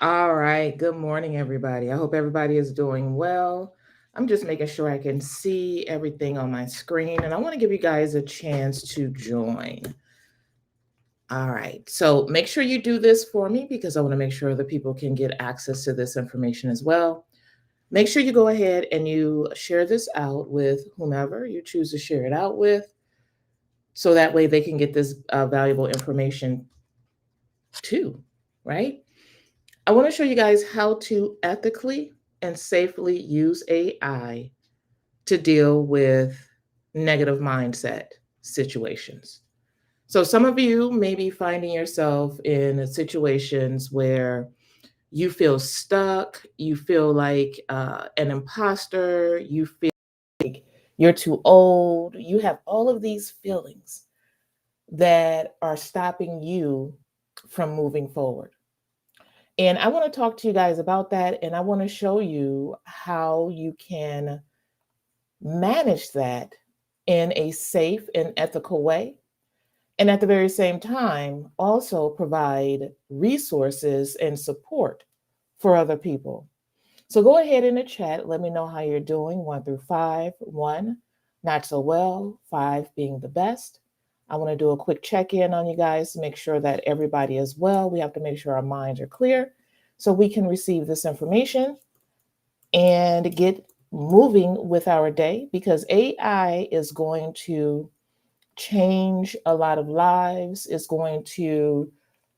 All right. Good morning, everybody. I hope everybody is doing well. I'm just making sure I can see everything on my screen, and I want to give you guys a chance to join. All right. So make sure you do this for me because I want to make sure that people can get access to this information as well. Make sure you go ahead and you share this out with whomever you choose to share it out with so that way they can get this valuable information too, right? I want to show you guys how to ethically and safely use AI to deal with negative mindset situations. So, some of you may be finding yourself in situations where you feel stuck, you feel like an imposter, you feel like you're too old, you have all of these feelings that are stopping you from moving forward. And I want to talk to you guys about that. And I want to show you how you can manage that in a safe and ethical way. And at the very same time, also provide resources and support for other people. So go ahead in the chat. Let me know how you're doing 1 through 5. 1, not so well. 5 being the best. I want to do a quick check in on you guys to make sure that everybody is well. We have to make sure our minds are clear so we can receive this information and get moving with our day because AI is going to change a lot of lives, it's going to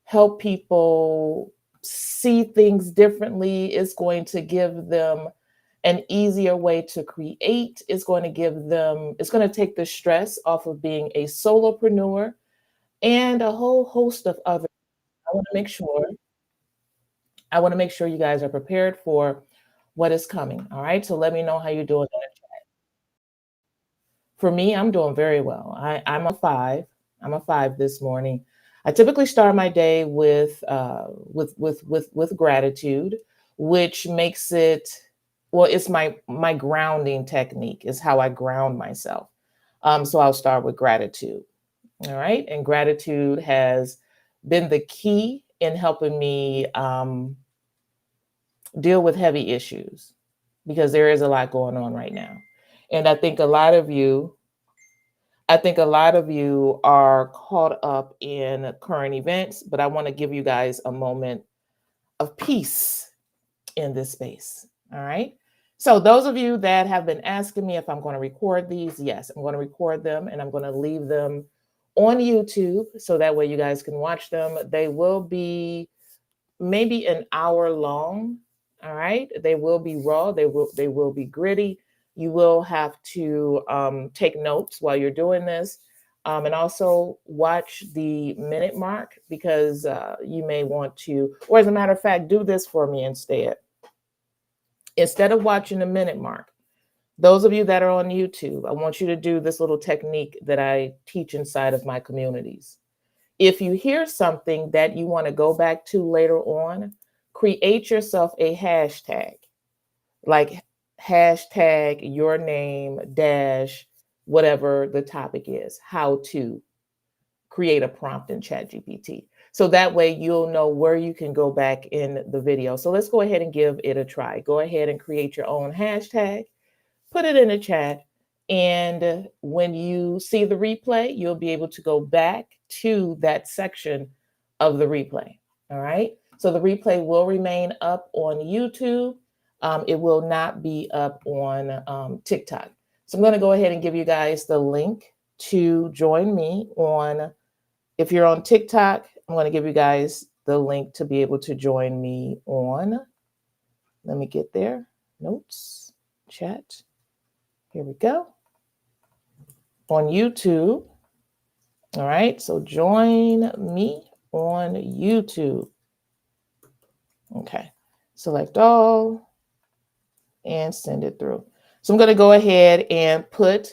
help people see things differently, it's going to give them an easier way to create, it's going to take the stress off of being a solopreneur and a whole host of other. I want to make sure I want to make sure you guys are prepared for what is coming. All right. So let me know how you're doing. For me, I'm doing very well. I'm a 5. I'm a 5 this morning. I typically start my day with gratitude, which makes it well. It's my grounding technique. Is how I ground myself. So I'll start with gratitude. All right, and gratitude has been the key in helping me deal with heavy issues because there is a lot going on right now. And I think a lot of you are caught up in current events, but I want to give you guys a moment of peace in this space. All right. So, those of you that have been asking me if I'm going to record these, yes, I'm going to record them and I'm going to leave them on YouTube so that way you guys can watch them. They will be maybe an hour long. All right. They will be raw. They will be gritty. You will have to take notes while you're doing this. And also watch the minute mark because you may want to, or as a matter of fact, do this for me instead. Instead of watching the minute mark, those of you that are on YouTube, I want you to do this little technique that I teach inside of my communities. If you hear something that you want to go back to later on, create yourself a hashtag, like hashtag your name dash whatever the topic is, how to create a prompt in ChatGPT. So that way you'll know where you can go back in the video. So let's go ahead and give it a try. Go ahead and create your own hashtag, put it in the chat. And when you see the replay, you'll be able to go back to that section of the replay. All right. So the replay will remain up on YouTube. It will not be up on TikTok. So I'm going to go ahead and give you guys the link to join me on. If you're on TikTok, I'm going to give you guys the link to be able to join me on. Let me get there. Notes, chat. Here we go. On YouTube. All right. So join me on YouTube. Okay. Select all and send it through. So I'm going to go ahead and put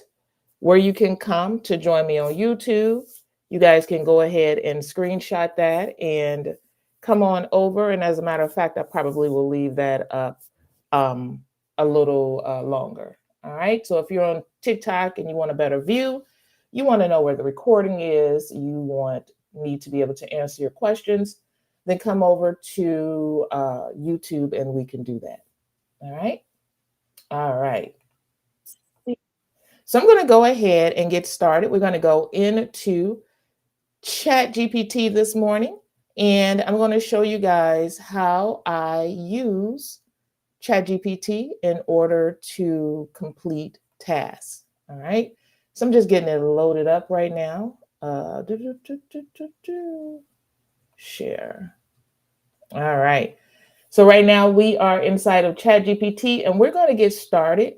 where you can come to join me on YouTube. You guys can go ahead and screenshot that and come on over. And as a matter of fact, I probably will leave that up a little longer. All right. So if you're on TikTok and you want a better view, you want to know where the recording is, you want me to be able to answer your questions, then come over to YouTube and we can do that. All right. All right. So I'm going to go ahead and get started. We're going to go into ChatGPT this morning, and I'm going to show you guys how I use ChatGPT in order to complete tasks. All right. So I'm just getting it loaded up right now. Share. All right. So right now we are inside of ChatGPT, and we're going to get started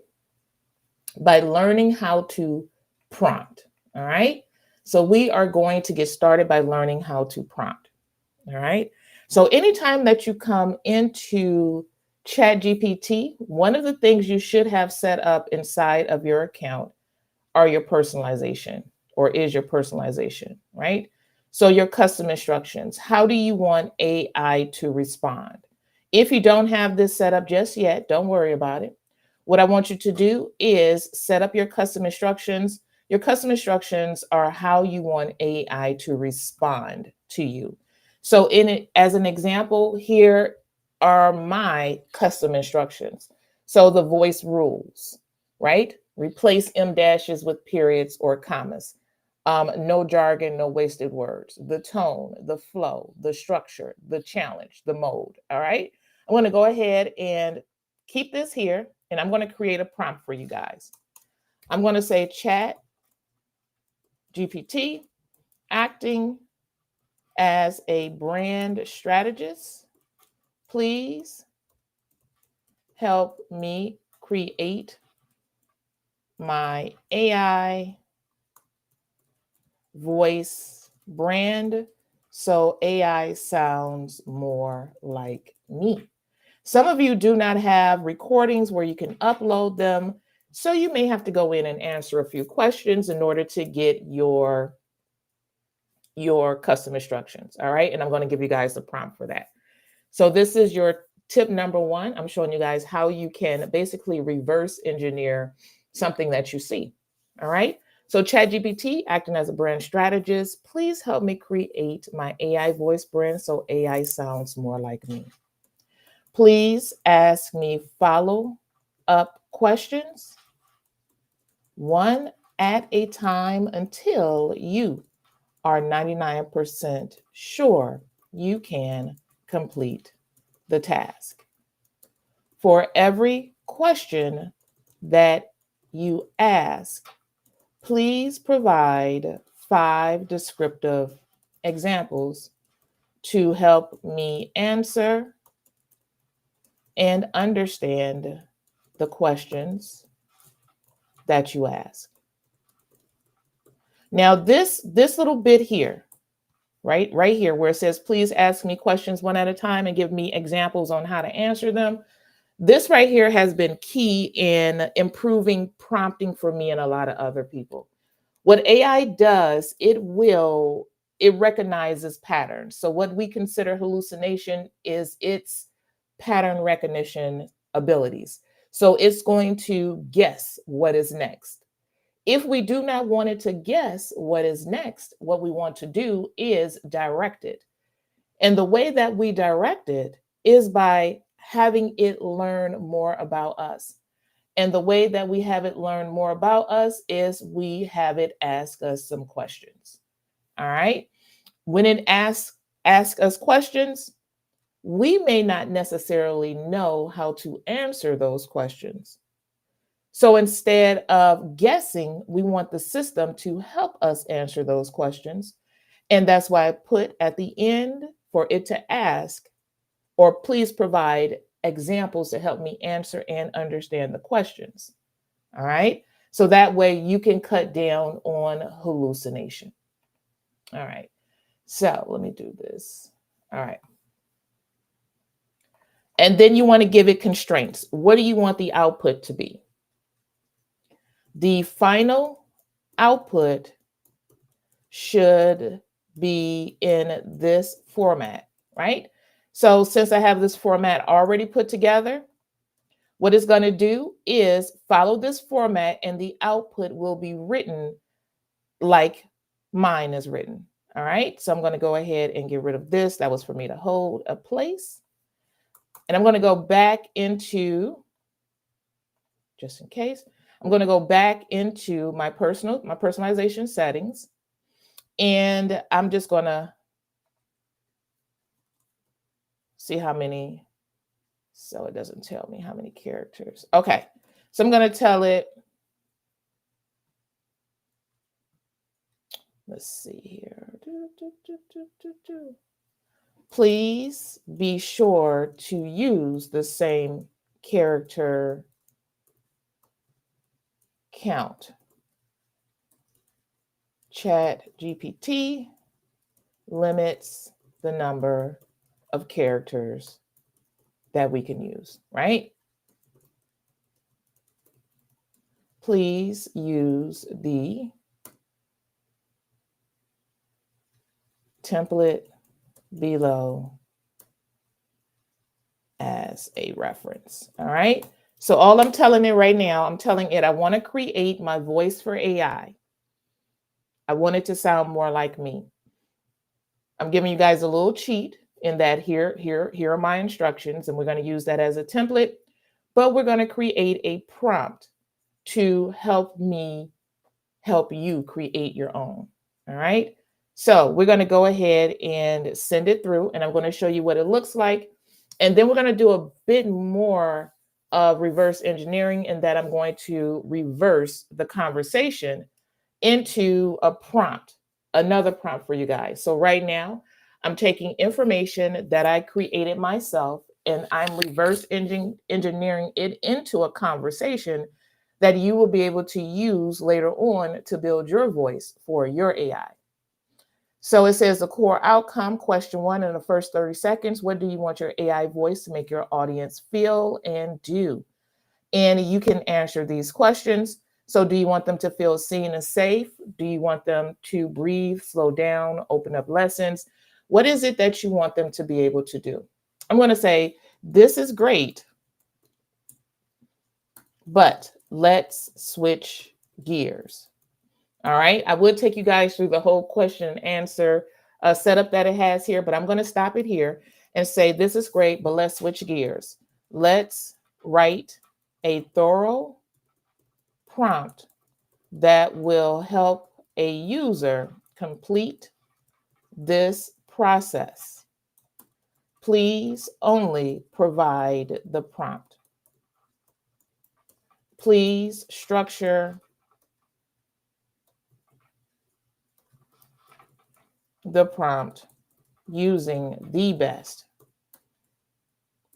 by learning how to prompt. All right. So we are going to get started by learning how to prompt. All right. So anytime that you come into ChatGPT, one of the things you should have set up inside of your account are your personalization, or is your personalization, right? So your custom instructions. How do you want AI to respond? If you don't have this set up just yet, don't worry about it. What I want you to do is set up your custom instructions. Your custom instructions are how you want AI to respond to you. So in it, as an example, here are my custom instructions. So the voice rules, right? Replace M dashes with periods or commas. No jargon, no wasted words. The tone, the flow, the structure, the challenge, the mode. All right. I'm going to go ahead and keep this here, and I'm going to create a prompt for you guys. I'm going to say Chat GPT, acting as a brand strategist, please help me create my AI voice brand so AI sounds more like me. Some of you do not have recordings where you can upload them, so you may have to go in and answer a few questions in order to get your custom instructions. All right, and I'm going to give you guys the prompt for that. So this is your tip number one. I'm showing you guys how you can basically reverse engineer something that you see. All right. So ChatGPT, acting as a brand strategist, please help me create my AI voice brand so AI sounds more like me. Please ask me follow-up questions, one at a time, until you are 99% sure you can complete the task. For every question that you ask, please provide 5 descriptive examples to help me answer and understand the questions that you ask. Now, this little bit here, right here, where it says, please ask me questions one at a time and give me examples on how to answer them. This right here has been key in improving prompting for me and a lot of other people. What AI does, it recognizes patterns. So what we consider hallucination is its pattern recognition abilities. So it's going to guess what is next. If we do not want it to guess what is next, what we want to do is direct it. And the way that we direct it is by having it learn more about us. And the way that we have it learn more about us is we have it ask us some questions. All right. When it asks us questions, we may not necessarily know how to answer those questions. So instead of guessing, we want the system to help us answer those questions. And that's why I put at the end for it to ask, or please provide examples to help me answer and understand the questions. All right. So that way you can cut down on hallucination. All right. So let me do this. All right. And then you want to give it constraints. What do you want the output to be? The final output should be in this format, right? So since I have this format already put together, what it's going to do is follow this format and the output will be written like mine is written. All right, so I'm going to go ahead and get rid of this. That was for me to hold a place. And I'm going to go back into, just in case, I'm going to go back into my personalization settings. And I'm just going to see how many, so it doesn't tell me how many characters. Okay, so I'm going to tell it, let's see here. Please be sure to use the same character count. ChatGPT limits the number of characters that we can use, right? Please use the template below as a reference. All right. So all I'm telling it right now, I'm telling it I want to create my voice for AI. I want it to sound more like me. I'm giving you guys a little cheat in that here are my instructions, and we're going to use that as a template, but we're going to create a prompt to help me help you create your own. All right. So we're going to go ahead and send it through, and I'm going to show you what it looks like. And then we're going to do a bit more of reverse engineering, in that I'm going to reverse the conversation into a prompt, another prompt for you guys. So right now, I'm taking information that I created myself, and I'm reverse engineering it into a conversation that you will be able to use later on to build your voice for your AI. So it says the core outcome, question 1, in the first 30 seconds, what do you want your AI voice to make your audience feel and do? And you can answer these questions. So do you want them to feel seen and safe? Do you want them to breathe, slow down, open up lessons? What is it that you want them to be able to do? I'm going to say, this is great, but let's switch gears. All right. I would take you guys through the whole question and answer setup that it has here, but I'm going to stop it here and say, this is great, but let's switch gears. Let's write a thorough prompt that will help a user complete this process. Please only provide the prompt. Please structure the prompt using the best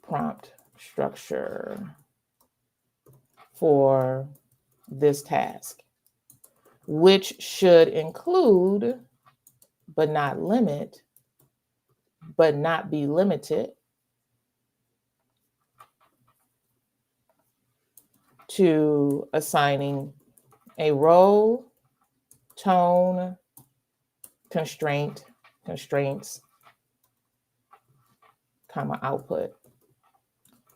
prompt structure for this task, which should include, but not limit, but not be limited to assigning a role, tone, constraints, comma, output,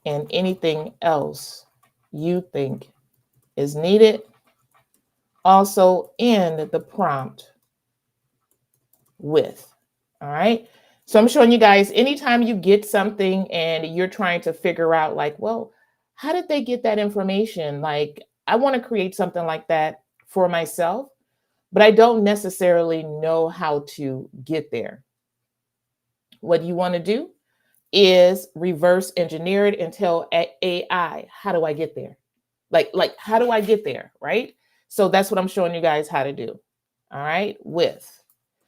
and anything else you think is needed. Also end the prompt with. All right. So I'm showing you guys, anytime you get something and you're trying to figure out, like, well, how did they get that information? Like, I want to create something like that for myself, but I don't necessarily know how to get there. What you want to do is reverse engineer it and tell AI, how do I get there? Like, how do I get there? Right. So that's what I'm showing you guys how to do. All right. With.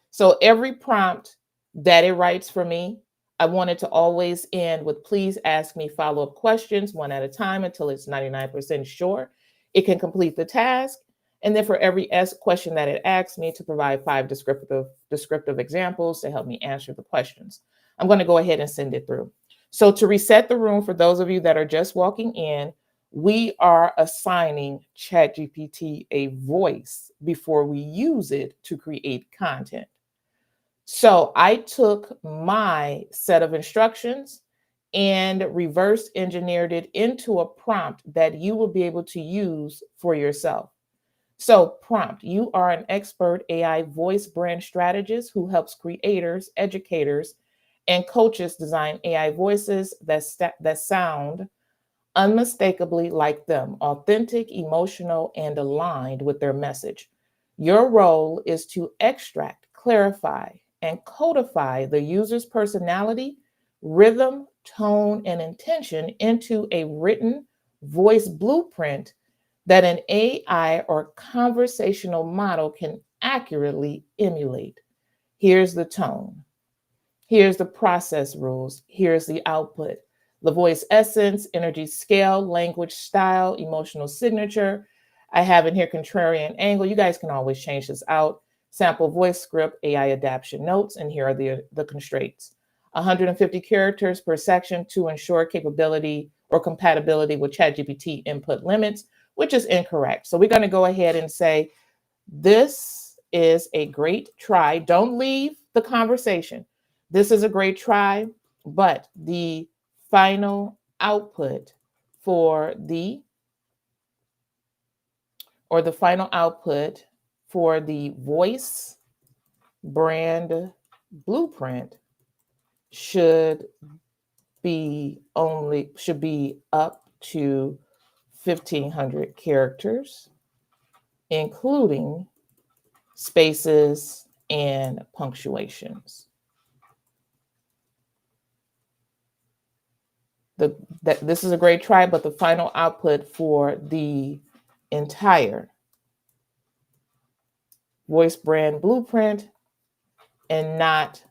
So every prompt that it writes for me, I want it to always end with, please ask me follow-up questions one at a time until it's 99% sure it can complete the task. And then for every question that it asks me, to provide 5 descriptive examples to help me answer the questions. I'm going to go ahead and send it through. So to reset the room, for those of you that are just walking in, we are assigning ChatGPT a voice before we use it to create content. So I took my set of instructions and reverse engineered it into a prompt that you will be able to use for yourself. So, prompt, you are an expert AI voice brand strategist who helps creators, educators, and coaches design AI voices that sound unmistakably like them, authentic, emotional, and aligned with their message. Your role is to extract, clarify, and codify the user's personality, rhythm, tone, and intention into a written voice blueprint that an AI or conversational model can accurately emulate. Here's the tone. Here's the process rules. Here's the output. The voice essence, energy scale, language style, emotional signature. I have in here contrarian angle. You guys can always change this out. Sample voice script, AI adaptation notes, and here are the constraints. 150 characters per section to ensure capability or compatibility with ChatGPT input limits, which is incorrect. So we're going to go ahead and say, this is a great try. Don't leave the conversation. This is a great try, but the final output for the voice brand blueprint should be up to 1,500 characters, including spaces and punctuations. This is a great try, but the final output for the entire voice brand blueprint and not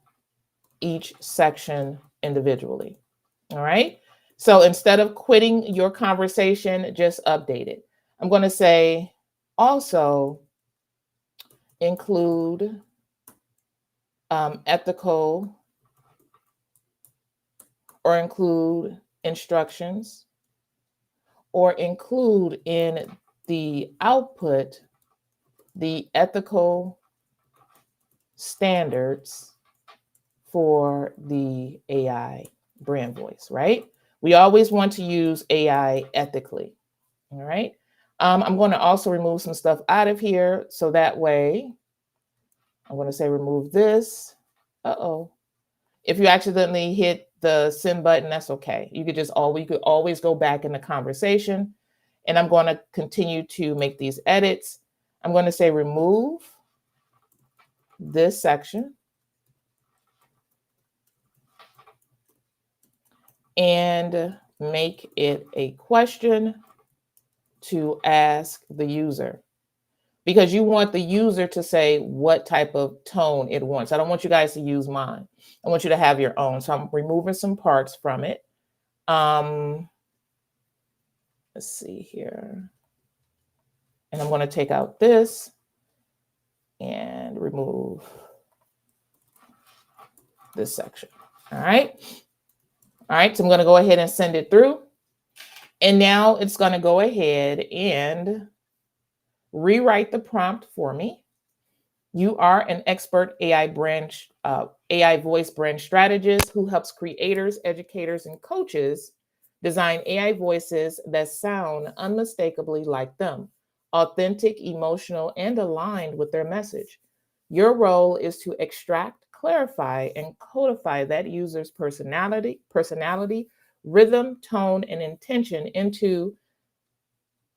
each section individually. All right. So instead of quitting your conversation, just update it. I'm going to say also include ethical or include instructions or include in the output the ethical standards for the AI brand voice, right? We always want to use AI ethically, all right? I'm going to also remove some stuff out of here so that way, I'm going to say remove this. Uh-oh. If you accidentally hit the send button, that's okay. You could always go back in the conversation, and I'm going to continue to make these edits. I'm going to say remove this section and make it a question to ask the user, because you want the user to say what type of tone it wants. I don't want you guys to use mine. I want you to have your own. So I'm removing some parts from it. Let's see here. And I'm going to take out this and remove this section. All right. All right. So I'm going to go ahead and send it through. And now it's going to go ahead and rewrite the prompt for me. You are an expert AI voice brand strategist who helps creators, educators, and coaches design AI voices that sound unmistakably like them, authentic, emotional, and aligned with their message. Your role is to extract, clarify, and codify that user's personality, rhythm, tone, and intention into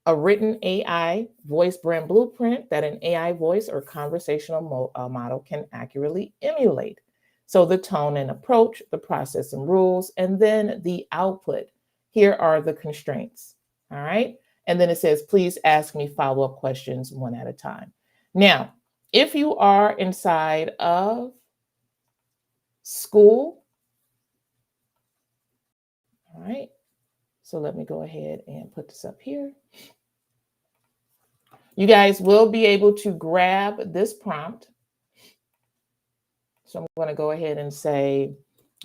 a written AI voice brand blueprint that an AI voice or conversational model can accurately emulate. So the tone and approach, the process and rules, and then the output. Here are the constraints. All right. And then it says, please ask me follow-up questions one at a time. Now, if you are inside of school, all right. So let me go ahead and put this up here. You guys will be able to grab this prompt. So I'm going to go ahead and say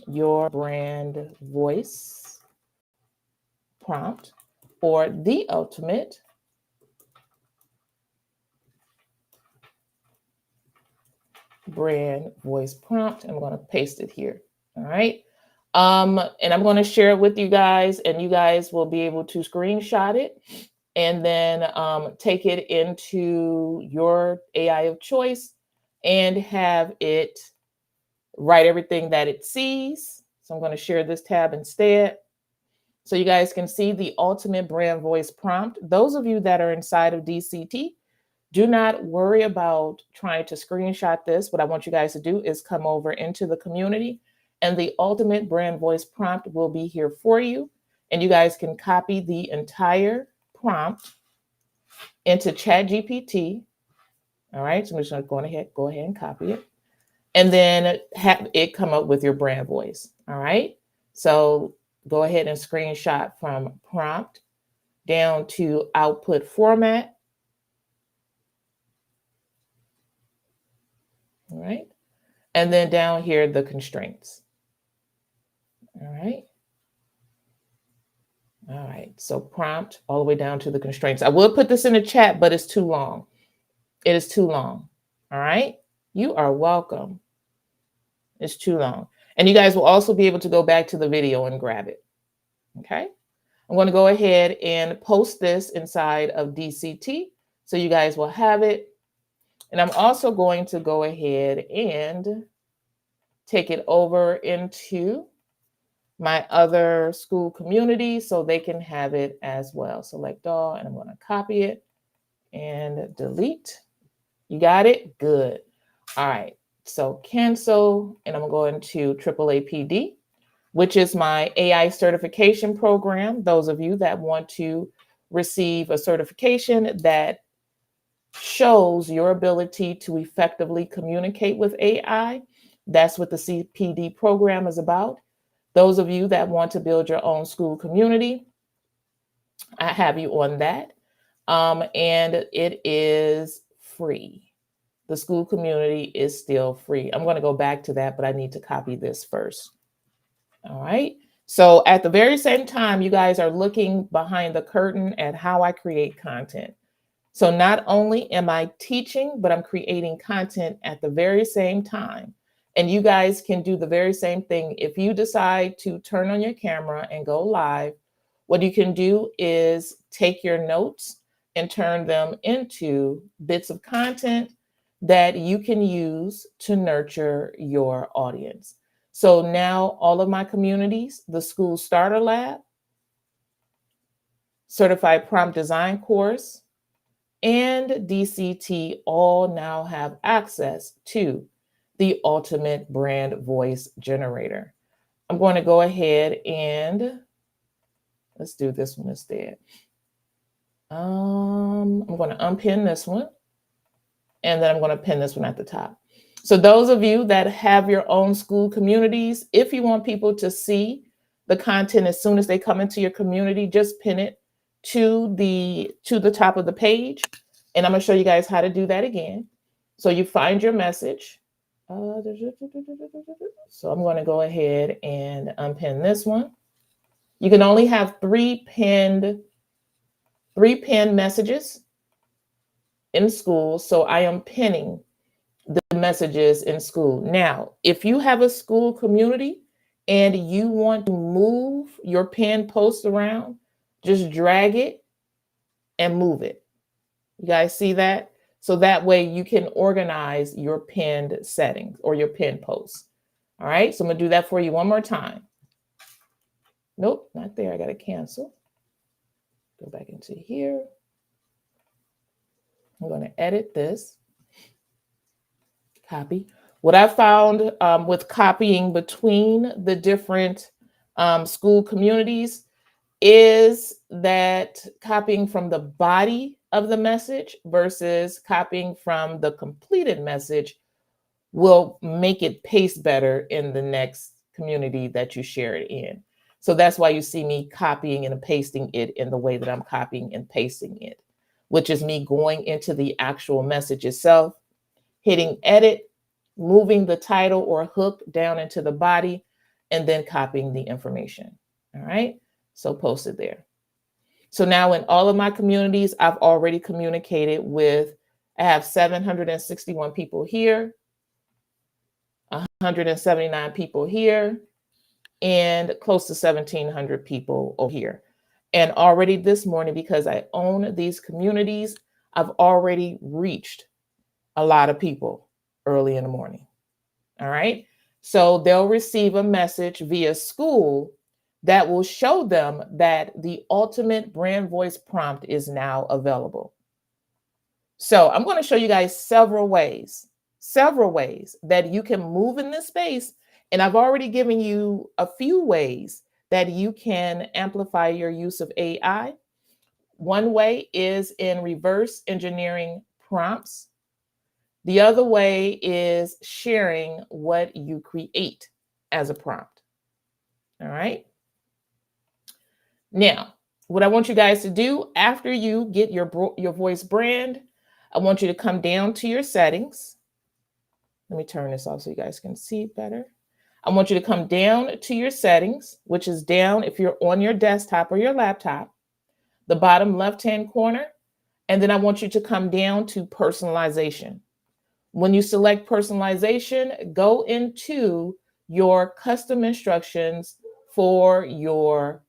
your brand voice prompt or the ultimate brand voice prompt. I'm going to paste it here. All right. And I'm going to share it with you guys, and you guys will be able to screenshot it and then take it into your AI of choice and have it write everything that it sees. So I'm going to share this tab instead, so you guys can see the ultimate brand voice prompt. Those of you that are inside of DCT, do not worry about trying to screenshot this. What I want you guys to do is come over into the community, and the ultimate brand voice prompt will be here for you. And you guys can copy the entire prompt into ChatGPT. All right, so I'm just going to go ahead and copy it, and then have it come up with your brand voice. All right, so go ahead and screenshot from prompt down to output format. All right, and then down here, the constraints. All right. All right, so prompt all the way down to the constraints. I will put this in the chat, but it's too long. It is too long. All right, you are welcome. It's too long. And you guys will also be able to go back to the video and grab it. Okay, I'm going to go ahead and post this inside of DCT, so you guys will have it. And I'm also going to go ahead and take it over into my other school community so they can have it as well. Select all, and I'm going to copy it and delete. You got it? Good. All right. So cancel, and I'm going to AAAPD, which is my AI certification program. Those of you that want to receive a certification that shows your ability to effectively communicate with AI, that's what the CPD program is about. Those of you that want to build your own school community, I have you on that. And it is free. The school community is still free. I'm going to go back to that, but I need to copy this first. All right. So at the very same time, you guys are looking behind the curtain at how I create content. So not only am I teaching, but I'm creating content at the very same time. And you guys can do the very same thing. If you decide to turn on your camera and go live, what you can do is take your notes and turn them into bits of content that you can use to nurture your audience. So now all of my communities, the School Starter Lab, Certified Prompt Design course, and DCT all now have access to the ultimate brand voice generator. I'm going to go ahead and let's do this one instead. I'm going to unpin this one, and then I'm going to pin this one at the top. So those of you that have your own school communities, if you want people to see the content as soon as they come into your community, just pin it to the top of the page. And I'm going to show you guys how to do that again. So you find your message. So I'm going to go ahead and unpin this one. You can only have three pinned messages in school. So I am pinning the messages in school. Now, if you have a school community and you want to move your pinned post around, just drag it and move it. You guys see that? So that way you can organize your pinned settings or your pinned posts. All right, so I'm gonna do that for you one more time. Nope, not there. I gotta cancel. Go back into here. I'm gonna edit this. Copy. What I found with copying between the different school communities is that copying from the body of the message versus copying from the completed message will make it paste better in the next community that you share it in. So that's why you see me copying and pasting it in the way that I'm copying and pasting it, which is me going into the actual message itself, hitting edit, moving the title or hook down into the body, and then copying the information. All right, so post it there. So now in all of my communities, I've already communicated with, I have 761 people here, 179 people here, and close to 1,700 people over here. And already this morning, because I own these communities, I've already reached a lot of people early in the morning. All right. So they'll receive a message via school that will show them that the ultimate brand voice prompt is now available. So I'm going to show you guys several ways that you can move in this space. And I've already given you a few ways that you can amplify your use of AI. One way is in reverse engineering prompts. The other way is sharing what you create as a prompt. All right. Now, what I want you guys to do after you get your voice brand, I want you to come down to your settings. Let me turn this off so you guys can see better. I want you to come down to your settings, which is down if you're on your desktop or your laptop, the bottom left-hand corner. And then I want you to come down to personalization. When you select personalization, go into your custom instructions for your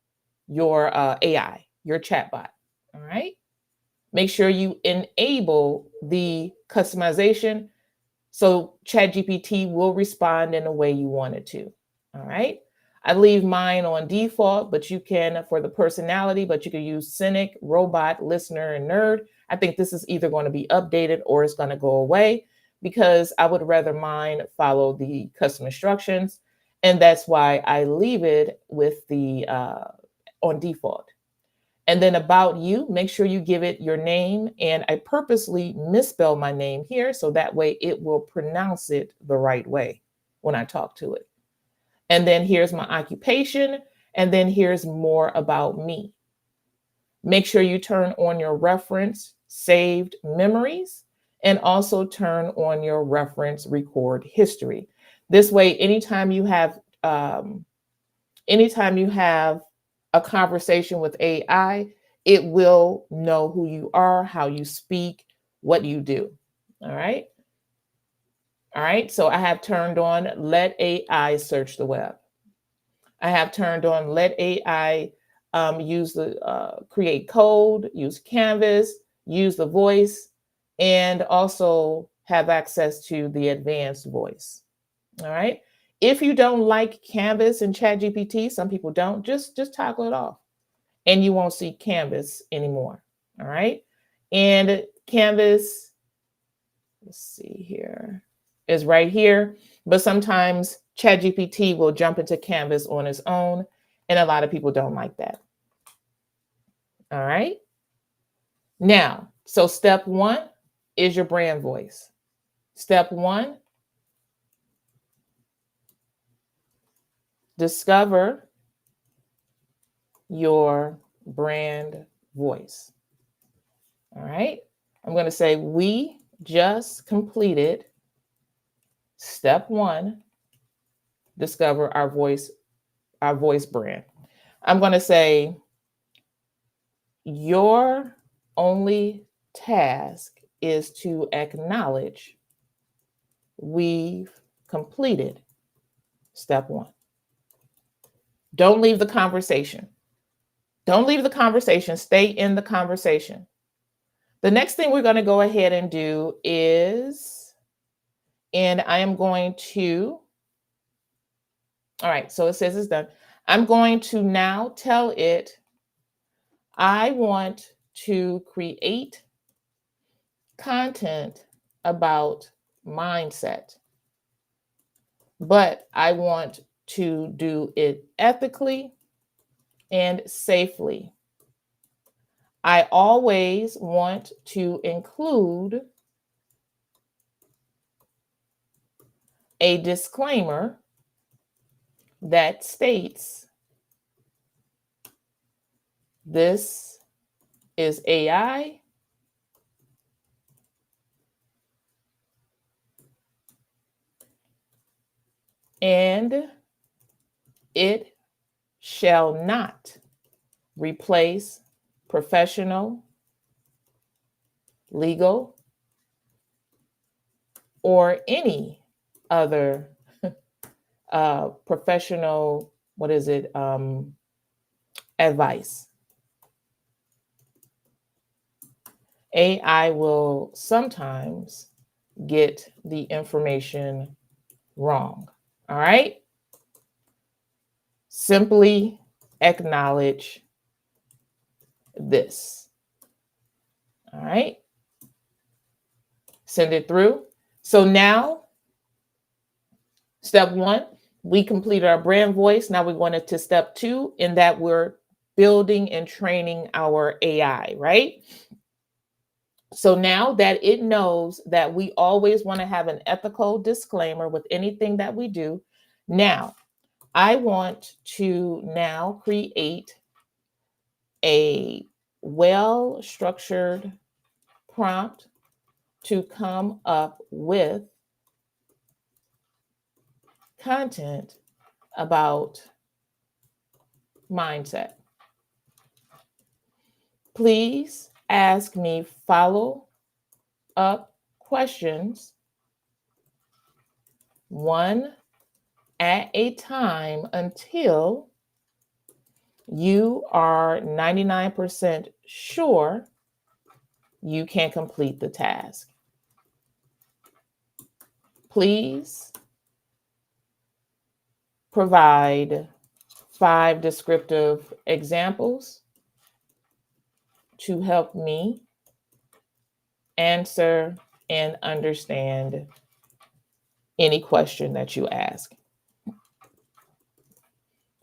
AI, your chatbot. All right. Make sure you enable the customization so ChatGPT will respond in the way you want it to. All right. I leave mine on default, but you can, for the personality, but you can use cynic, robot, listener, and nerd. I think this is either going to be updated or it's going to go away because I would rather mine follow the custom instructions. And that's why I leave it with the on default. And then about you, make sure you give it your name. And I purposely misspell my name here so that way it will pronounce it the right way when I talk to it. And then here's my occupation. And then here's more about me. Make sure you turn on your reference saved memories and also turn on your reference record history. This way, anytime you have a conversation with AI, it will know who you are, how you speak, what you do. All right. All right. So I have turned on let AI search the web. I have turned on let AI use the create code, use Canvas, use the voice, and also have access to the advanced voice. All right. If you don't like Canvas and ChatGPT, some people don't, just toggle it off and you won't see Canvas anymore. All right. And Canvas, let's see here, is right here. But sometimes ChatGPT will jump into Canvas on its own. And a lot of people don't like that. All right. Now, so step one is your brand voice. Step one, discover your brand voice. All right. I'm going to say we just completed step one, discover our voice brand. I'm going to say your only task is to acknowledge we've completed step one. Don't leave the conversation. Don't leave the conversation. Stay in the conversation. The next thing we're going to go ahead and do is, and I am going to, all right, so it says it's done. I'm going to now tell it, I want to create content about mindset, but I want to do it ethically and safely. I always want to include a disclaimer that states this is AI and it shall not replace professional, legal, or any other professional, advice. AI will sometimes get the information wrong. All right. Simply acknowledge this. All right. Send it through. So now, step one, we completed our brand voice. Now we're going to step two, in that we're building and training our AI, right? So now that it knows that we always want to have an ethical disclaimer with anything that we do, now I want to now create a well-structured prompt to come up with content about mindset. Please ask me follow-up questions, one at a time, until you are 99% sure you can complete the task. Please provide 5 descriptive examples to help me answer and understand any question that you ask.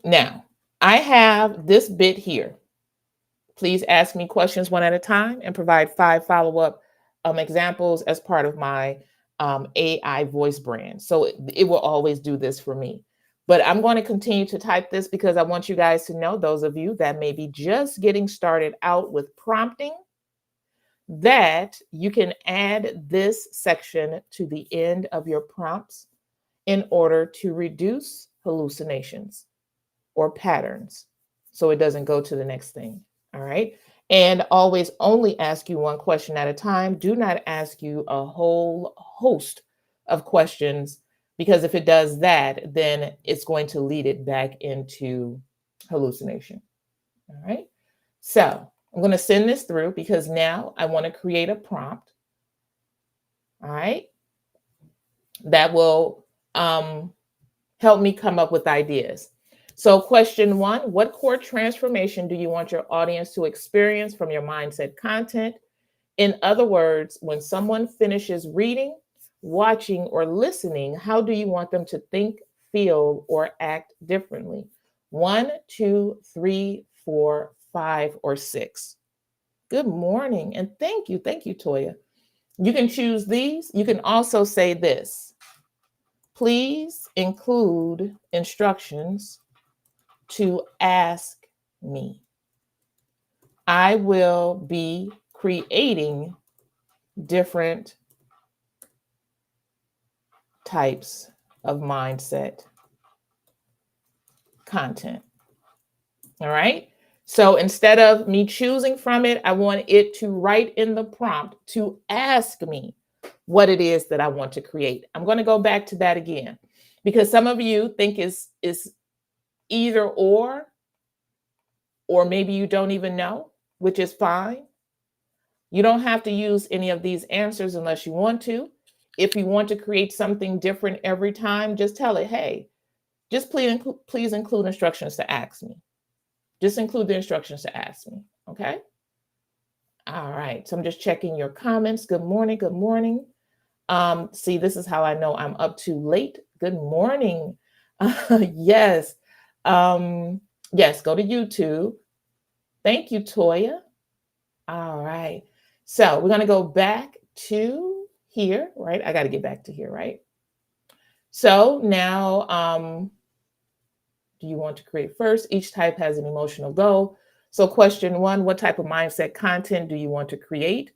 Now, I have this bit here. Please ask me questions one at a time and provide 5 follow-up examples as part of my AI voice brand. So it will always do this for me. But I'm going to continue to type this because I want you guys to know, those of you that may be just getting started out with prompting, that you can add this section to the end of your prompts in order to reduce hallucinations or patterns, so it doesn't go to the next thing. All right. And always only ask you one question at a time. Do not ask you a whole host of questions, because if it does that, then it's going to lead it back into hallucination. All right. So I'm going to send this through because now I want to create a prompt. All right. That will help me come up with ideas. So question 1, what core transformation do you want your audience to experience from your mindset content? In other words, when someone finishes reading, watching, or listening, how do you want them to think, feel, or act differently? 1, 2, 3, 4, 5, or 6. Good morning, and thank you. Thank you, Toya. You can choose these. You can also say this. Please include instructions to ask me. I will be creating different types of mindset content. All right. So instead of me choosing from it, I want it to write in the prompt to ask me what it is that I want to create. I'm going to go back to that again, because some of you think is either or maybe you don't even know, which is fine. You don't have to use any of these answers unless you want to. If you want to create something different every time, just tell it, hey, just please include instructions to ask me. Just include the instructions to ask me, okay? All right, so I'm just checking your comments. Good morning, good morning. See, this is how I know I'm up too late. Good morning. Yes, yes, go to YouTube. Thank you, Toya. All right. So we're going to go back to here, right? I got to get back to here, right? So now, do you want to create first? Each type has an emotional goal. So question 1, what type of mindset content do you want to create?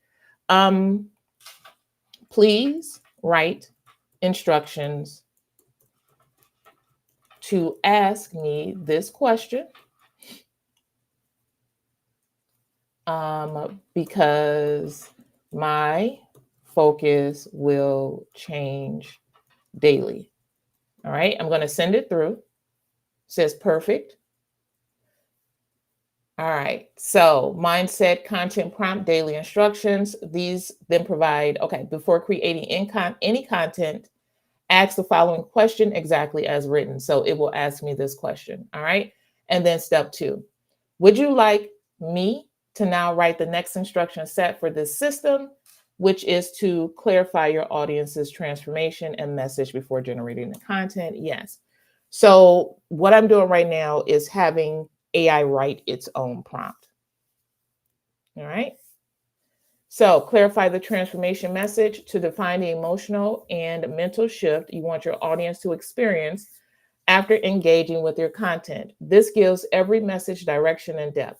Please write instructions to ask me this question, because my focus will change daily. All right, I'm going to send it through. Says perfect. All right. So mindset, content prompt, daily instructions. These then provide, okay, before creating any content, ask the following question exactly as written. So it will ask me this question. All right. And then step 2, would you like me to now write the next instruction set for this system, which is to clarify your audience's transformation and message before generating the content? Yes. So what I'm doing right now is having AI write its own prompt. All right. So clarify the transformation message to define the emotional and mental shift you want your audience to experience after engaging with your content. This gives every message direction and depth.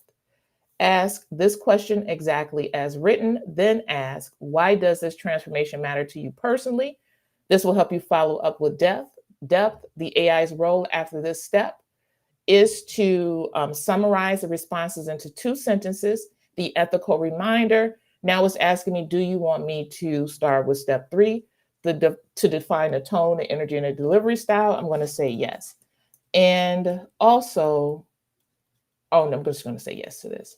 Ask this question exactly as written, then ask, why does this transformation matter to you personally? This will help you follow up with depth. The AI's role after this step is to summarize the responses into 2 sentences. The ethical reminder. Now it's asking me, do you want me to start with step 3, to define the tone, the energy, and the delivery style? I'm going to say yes. And also, oh, no, I'm just going to say yes to this.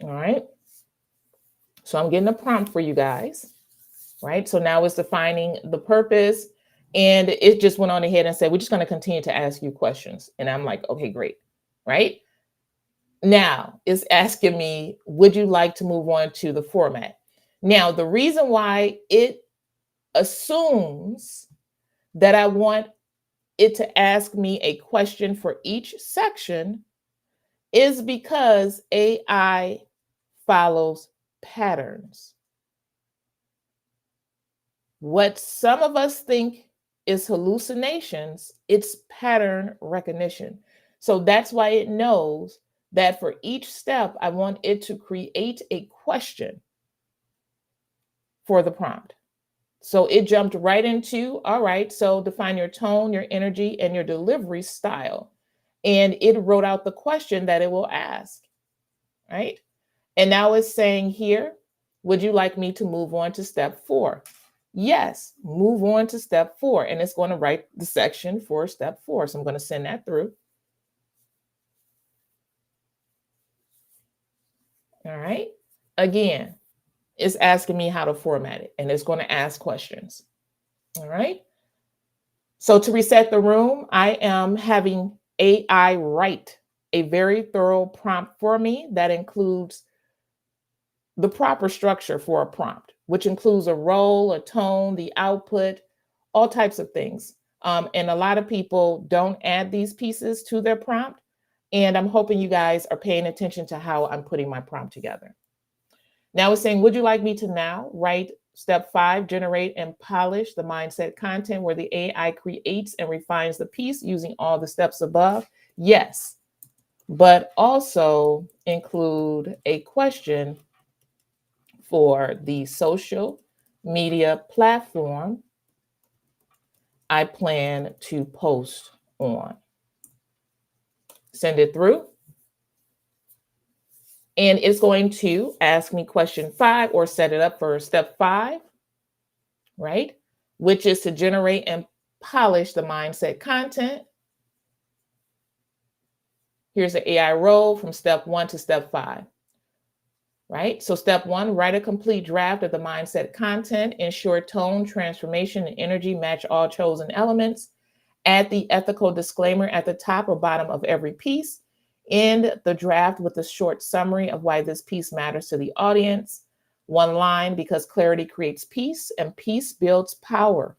All right. So I'm getting a prompt for you guys, right? So now it's defining the purpose. And it just went on ahead and said, we're just going to continue to ask you questions. And I'm like, okay, great. Right. Now it's asking me, would you like to move on to the format? Now, the reason why it assumes that I want it to ask me a question for each section is because AI follows patterns. What some of us think is hallucinations, it's pattern recognition. So that's why it knows that for each step, I want it to create a question for the prompt. So it jumped right into, all right, so define your tone, your energy, and your delivery style. And it wrote out the question that it will ask, right? And now it's saying here, would you like me to move on to step 4? Yes, move on to step 4. And it's going to write the section for step 4. So I'm going to send that through. All right. Again, it's asking me how to format it, and it's going to ask questions. All right. So to reset the room, I am having AI write a very thorough prompt for me that includes the proper structure for a prompt, which includes a role, a tone, the output, all types of things. And a lot of people don't add these pieces to their prompt. And I'm hoping you guys are paying attention to how I'm putting my prompt together. Now it's saying, would you like me to now write step 5, generate and polish the mindset content where the AI creates and refines the piece using all the steps above? Yes, but also include a question for the social media platform I plan to post on. Send it through. And it's going to ask me question 5 or set it up for step 5, right? Which is to generate and polish the mindset content. Here's the AI role from step 1 to step 5. Right? So step 1, write a complete draft of the mindset content, ensure tone, transformation, and energy match all chosen elements. Add the ethical disclaimer at the top or bottom of every piece. End the draft with a short summary of why this piece matters to the audience. 1 line, because clarity creates peace and peace builds power.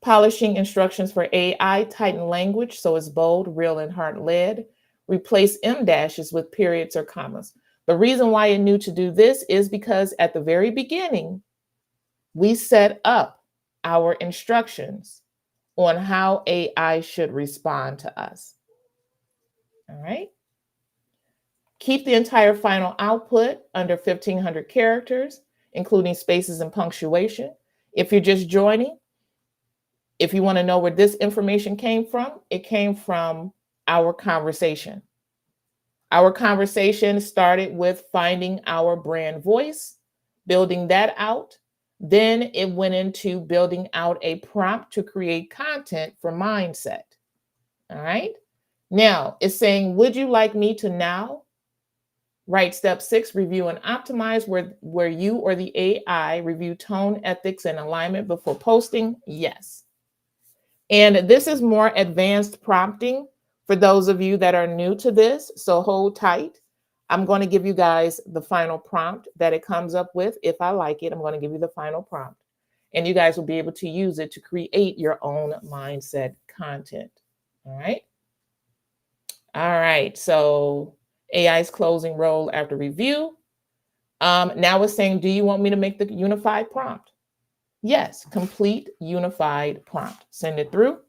Polishing instructions for AI, tighten language so it's bold, real, and heart-led. Replace M dashes with periods or commas. The reason why it knew to do this is because at the very beginning, we set up our instructions on how AI should respond to us. All right. Keep the entire final output under 1,500 characters, including spaces and punctuation. If you're just joining, if you want to know where this information came from, it came from our conversation. Our conversation started with finding our brand voice, building that out. Then it went into building out a prompt to create content for mindset. All right. Now it's saying, would you like me to now write step 6, review and optimize, where you or the AI review tone, ethics, and alignment before posting? Yes. And this is more advanced prompting for those of you that are new to this. So hold tight. I'm going to give you guys the final prompt that it comes up with. If I like it, I'm going to give you the final prompt. And you guys will be able to use it to create your own mindset content. All right. All right. So AI's closing role after review. Now it's saying, do you want me to make the unified prompt? Yes, complete unified prompt. Send it through.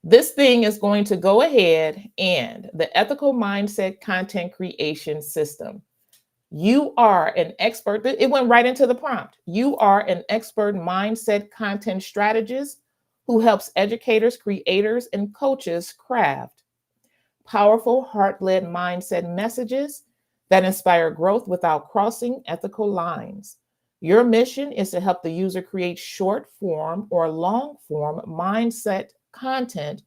This thing is going to go ahead and the ethical mindset content creation system. You are an expert. It went right into the prompt. You are an expert mindset content strategist who helps educators, creators, and coaches craft powerful, heart-led mindset messages that inspire growth without crossing ethical lines. Your mission is to help the user create short form or long form mindset content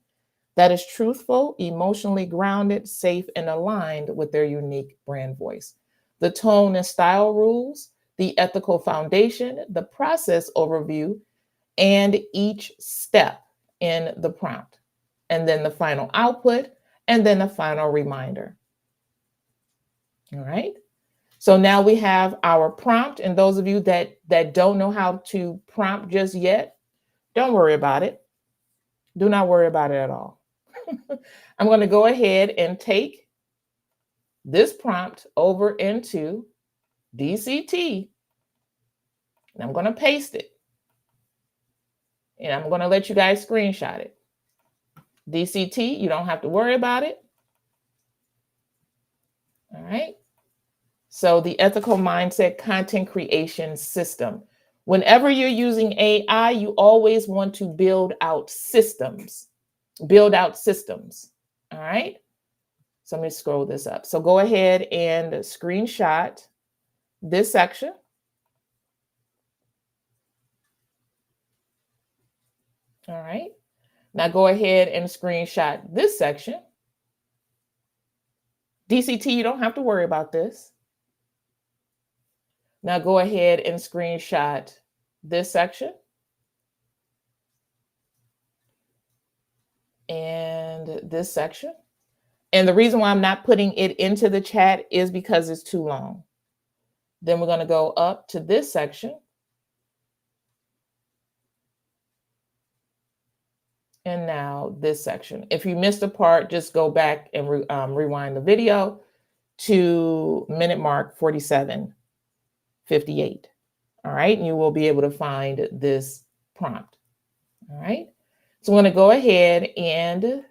that is truthful, emotionally grounded, safe, and aligned with their unique brand voice. The tone and style rules, the ethical foundation, the process overview, and each step in the prompt, and then the final output, and then the final reminder. All right. So now we have our prompt, and those of you that don't know how to prompt just yet, don't worry about it. Do not worry about it at all. I'm going to go ahead and take this prompt over into DCT, and I'm going to paste it. And I'm going to let you guys screenshot it. DCT, you don't have to worry about it. All right. So the ethical mindset content creation system. Whenever you're using AI, you always want to build out systems. Build out systems. All right. So let me scroll this up. So go ahead and screenshot this section. All right. Now go ahead and screenshot this section. DCT, you don't have to worry about this. Now go ahead and screenshot this section. And this section. And the reason why I'm not putting it into the chat is because it's too long. Then we're going to go up to this section. And now this section. If you missed a part, just go back and rewind the video to minute mark 47:58. All right. And you will be able to find this prompt. All right. So I'm going to go ahead and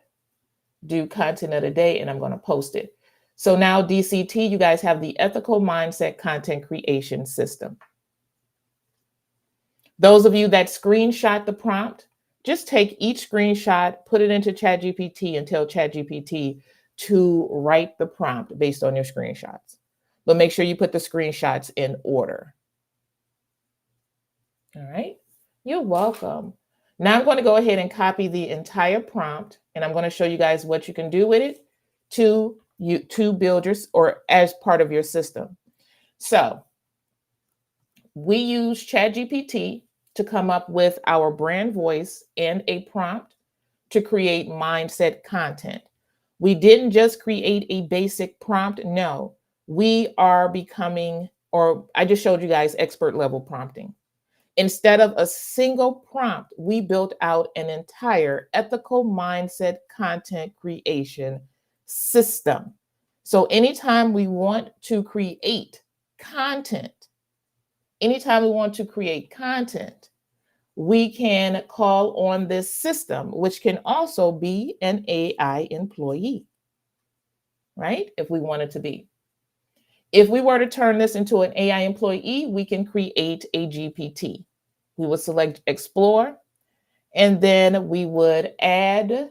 do content of the day, and I'm going to post it. So now DCT, you guys have the ethical mindset content creation system. Those of you that screenshot the prompt, just take each screenshot, put it into ChatGPT, and tell ChatGPT to write the prompt based on your screenshots. But make sure you put the screenshots in order. All right. You're welcome. Now I'm going to go ahead and copy the entire prompt, and I'm going to show you guys what you can do with it to build your, or as part of your system. So we use ChatGPT to come up with our brand voice and a prompt to create mindset content. We didn't just create a basic prompt. No, we are becoming, or I just showed you guys expert level prompting. Instead of a single prompt, we built out an entire ethical mindset content creation system. So anytime we want to create content, we can call on this system, which can also be an AI employee, right? If we wanted to be. If we were to turn this into an AI employee, we can create a GPT. We would select explore, and then we would add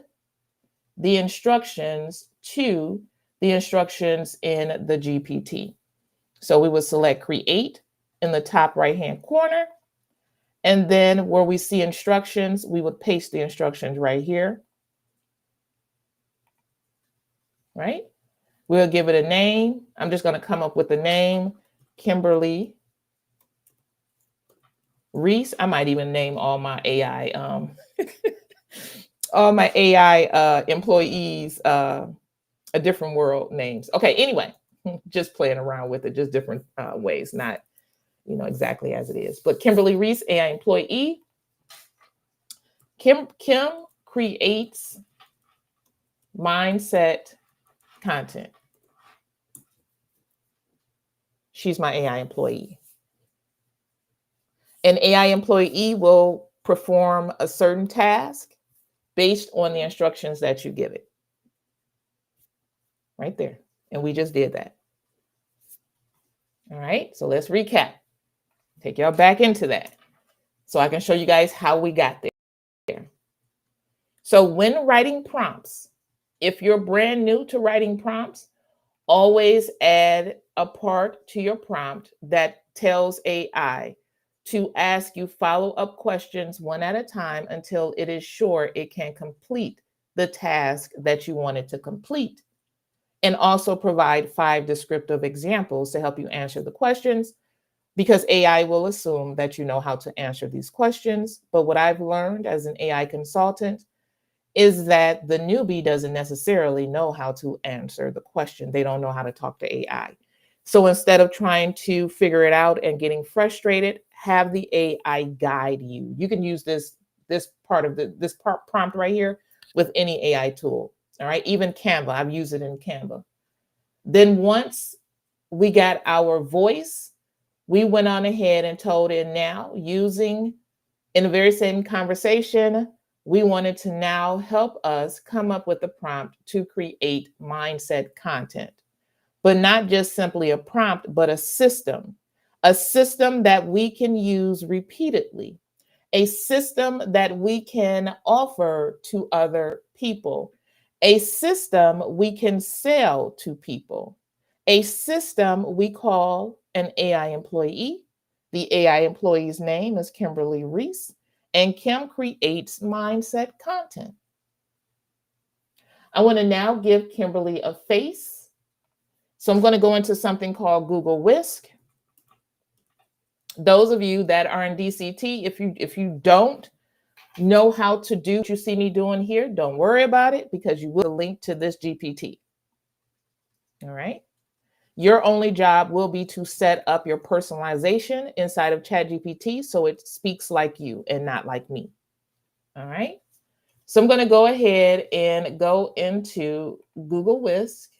the instructions to the instructions in the GPT. So we would select create in the top right-hand corner. And then where we see instructions, we would paste the instructions right here. right? We'll give it a name. I'm just going to come up with a name, Kimberly Reese. I might even name all my AI, all my AI employees a different world names. Okay, anyway, just playing around with it, just different ways, not exactly as it is. But Kimberly Reese, AI employee. Kim creates mindset content. She's my AI employee. An AI employee will perform a certain task based on the instructions that you give it. Right there. And we just did that. All right, so let's recap. Take y'all back into that so I can show you guys how we got there. So when writing prompts, if you're brand new to writing prompts, always add a part to your prompt that tells AI to ask you follow-up questions one at a time until it is sure it can complete the task that you want it to complete. And also provide 5 descriptive examples to help you answer the questions, because AI will assume that you know how to answer these questions. But what I've learned as an AI consultant is that the newbie doesn't necessarily know how to answer the question. They don't know how to talk to AI. So instead of trying to figure it out and getting frustrated, have the AI guide you. You can use this prompt right here with any AI tool. All right, even Canva. I've used it in Canva. Then once we got our voice, we went on ahead and told it now, using in the very same conversation, we wanted to now help us come up with a prompt to create mindset content. But not just simply a prompt, but a system that we can use repeatedly, a system that we can offer to other people, a system we can sell to people, a system we call an AI employee. The AI employee's name is Kimberly Reese, and Kim creates mindset content. I want to now give Kimberly a face. So I'm going to go into something called Google Whisk. Those of you that are in DCT, if you don't know how to do what you see me doing here, don't worry about it, because you will link to this GPT. All right. Your only job will be to set up your personalization inside of ChatGPT so it speaks like you and not like me. All right. So I'm going to go ahead and go into Google Whisk,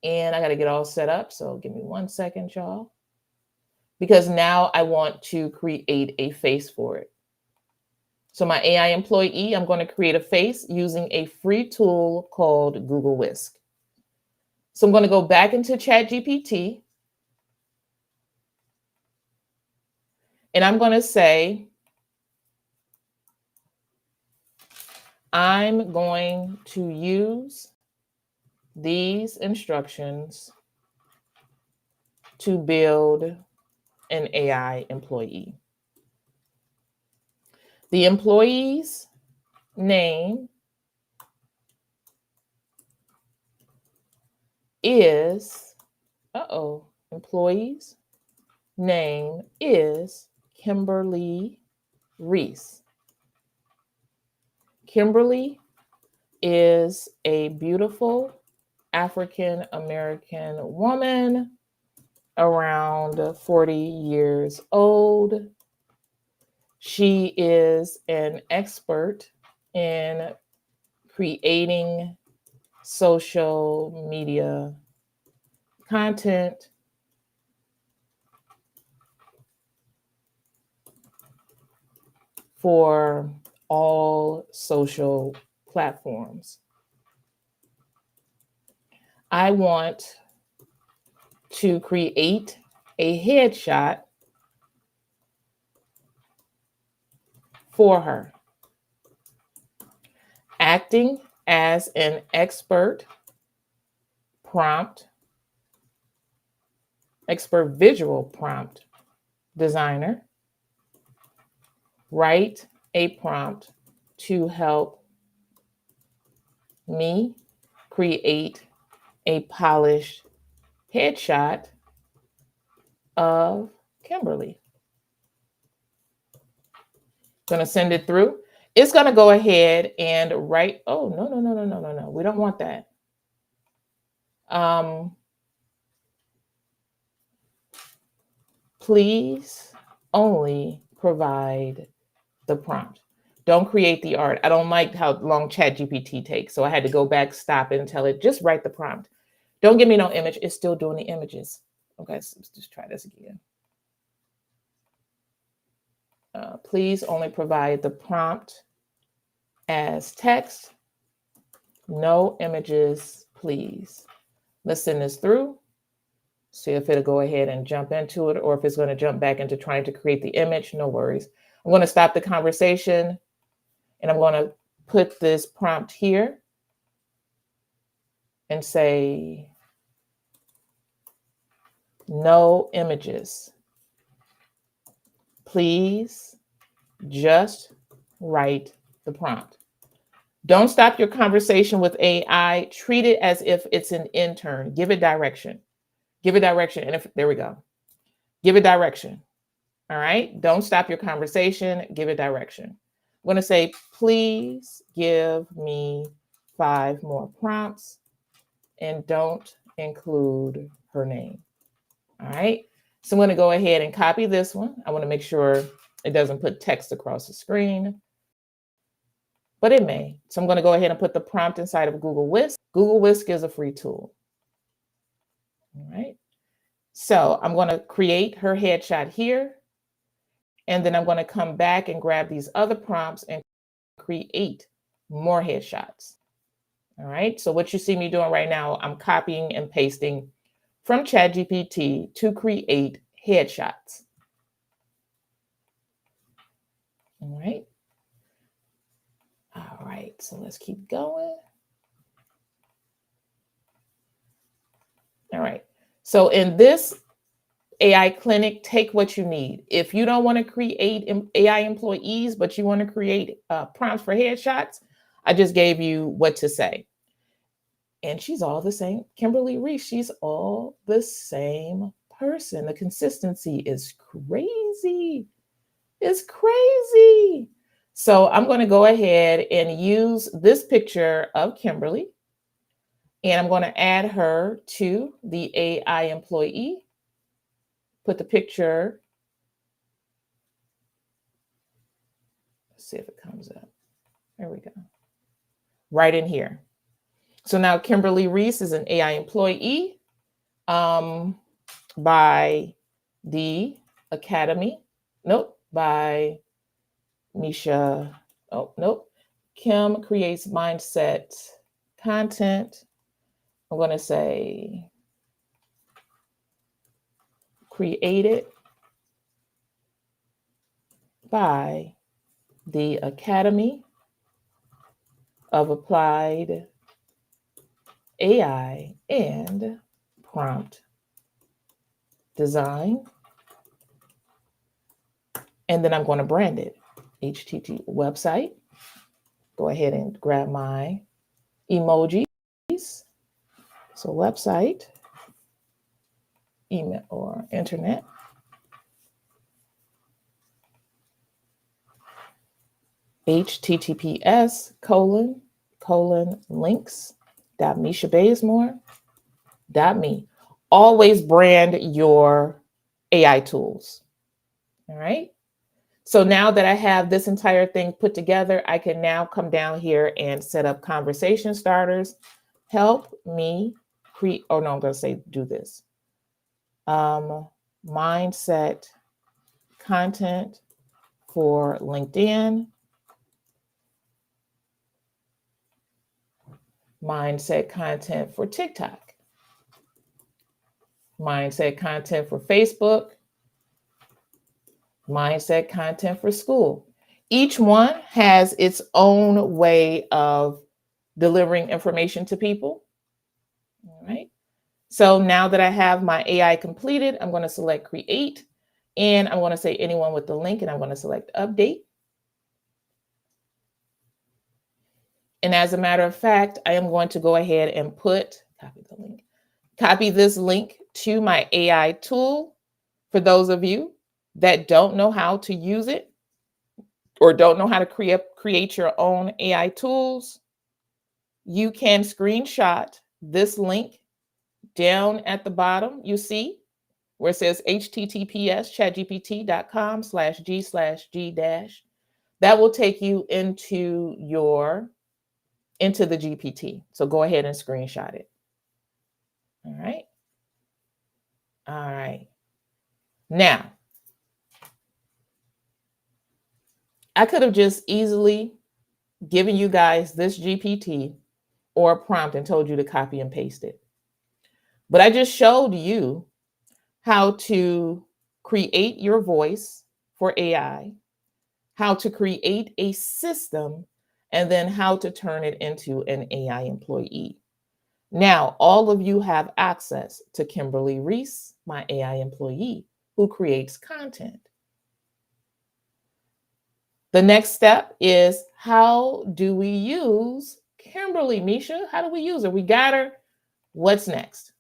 and I got to get all set up. So give me 1 second, y'all, because now I want to create a face for it. So my AI employee, I'm going to create a face using a free tool called Google Whisk. So I'm going to go back into ChatGPT, and I'm going to say, I'm going to use these instructions to build an AI employee. The employee's name is, employee's name is Kimberly Reese. Kimberly is a beautiful African American woman around 40 years old. She is an expert in creating social media content for all social platforms. I want to create a headshot for her, acting as an expert visual prompt designer. Write a prompt to help me create a polished headshot of Kimberly. Going to send it through. It's going to go ahead and write. Oh, no. We don't want that. Please only provide the prompt. Don't create the art. I don't like how long ChatGPT takes. So I had to go back, stop it, and tell it, just write the prompt. Don't give me no image. It's still doing the images. Okay, so let's just try this again. Please only provide the prompt as text. No images, please. Let's send this through. See if it'll go ahead and jump into it, or if it's going to jump back into trying to create the image. No worries. I'm going to stop the conversation, and I'm going to put this prompt here and say, no images. Please just write the prompt. Don't stop your conversation with AI. Treat it as if it's an intern. Give it direction. Give it direction. And there we go. Give it direction. All right. Don't stop your conversation. Give it direction. I'm going to say, please give me 5 more prompts and don't include her name. All right. So I'm going to go ahead and copy this one. I want to make sure it doesn't put text across the screen, but it may. So I'm going to go ahead and put the prompt inside of Google Whisk. Google Whisk is a free tool. All right. So I'm going to create her headshot here. And then I'm going to come back and grab these other prompts and create more headshots. All right. So what you see me doing right now, I'm copying and pasting from ChatGPT to create headshots. All right. All right. So let's keep going. All right. So in this AI Clinic, take what you need. If you don't want to create AI employees, but you want to create prompts for headshots, I just gave you what to say. And she's all the same. Kimberly Reese, she's all the same person. The consistency is crazy. It's crazy. So I'm going to go ahead and use this picture of Kimberly, and I'm going to add her to the AI employee. Put the picture. Let's see if it comes up. There we go. Right in here. So now Kimberly Reese is an AI employee by the Academy. Nope. By Mesha. Oh, nope. Kim creates mindset content. I'm going to say created by the Academy of Applied AI and Prompt Design. And then I'm going to brand it. HTTP website. Go ahead and grab my emojis. So website, email or internet. https://links.meshabazemore.me. Always brand your AI tools. All right. So now that I have this entire thing put together, I can now come down here and set up conversation starters. Help me create, oh no, I'm going to say do this. Mindset content for LinkedIn. Mindset content for TikTok. Mindset content for Facebook. Mindset content for school. Each one has its own way of delivering information to people. All right. So now that I have my AI completed, I'm going to select create, and I'm going to say anyone with the link, and I'm going to select update. And as a matter of fact, I am going to go ahead and copy the link. Copy this link to my AI tool for those of you that don't know how to use it or don't know how to create your own AI tools. You can screenshot this link down at the bottom. You see where it says https chatgpt.com/g/g dash. That will take you into the GPT. So go ahead and screenshot it. All right. All right. Now, I could have just easily given you guys this GPT or a prompt and told you to copy and paste it. But I just showed you how to create your voice for AI, how to create a system, and then how to turn it into an AI employee. Now, all of you have access to Kimberly Reese, my AI employee, who creates content. The next step is, how do we use Kimberly? Mesha, how do we use her? We got her. What's next?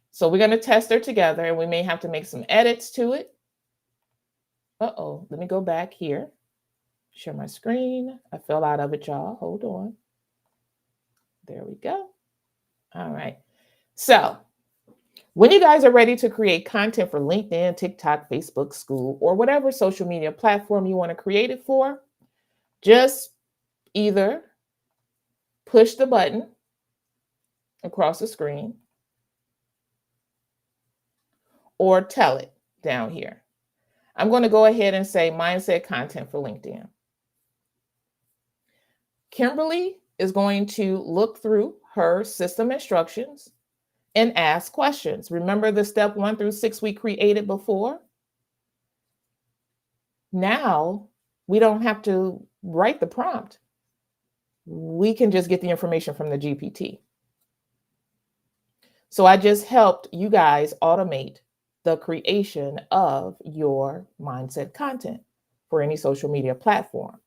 So we're going to test her together, and we may have to make some edits to it. Let me go back here. Share my screen. I fell out of it, y'all. Hold on. There we go. All right. So when you guys are ready to create content for LinkedIn, TikTok, Facebook, school, or whatever social media platform you want to create it for, just either push the button across the screen or tell it down here. I'm going to go ahead and say mindset content for LinkedIn. Kimberly is going to look through her system instructions and ask questions. Remember the step 1 through 6 we created before? Now we don't have to write the prompt. We can just get the information from the GPT. So I just helped you guys automate the creation of your mindset content for any social media platform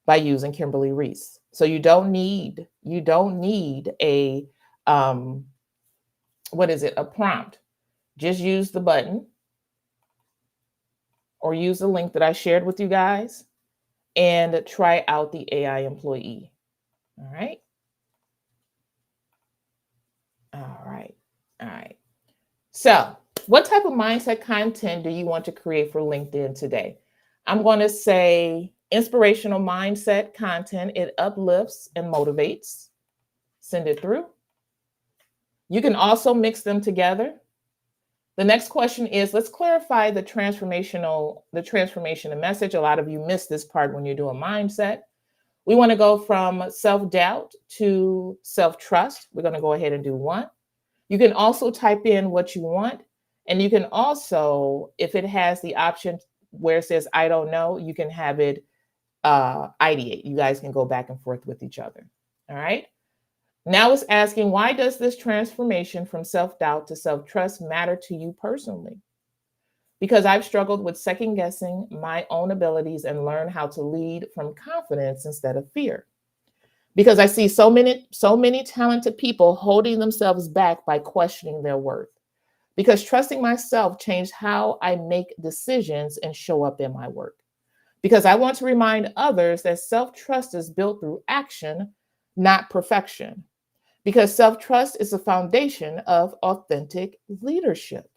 by using Kimberly Reese. So you don't need a a prompt. Just use the button or use the link that I shared with you guys and try out the AI employee. All right. All right. All right. So what type of mindset content do you want to create for LinkedIn today? I'm going to say inspirational mindset content. It uplifts and motivates. Send it through. You can also mix them together. The next question is, let's clarify the transformation of message. A lot of you miss this part when you do a mindset. We want to go from self-doubt to self-trust. We're going to go ahead and do 1. You can also type in what you want. And you can also, if it has the option where it says, I don't know, you can have it ideate. You guys can go back and forth with each other. All right. Now it's asking, why does this transformation from self-doubt to self-trust matter to you personally? Because I've struggled with second guessing my own abilities and learn how to lead from confidence instead of fear. Because I see so many talented people holding themselves back by questioning their worth. Because trusting myself changed how I make decisions and show up in my work. Because I want to remind others that self-trust is built through action, not perfection. Because self-trust is the foundation of authentic leadership.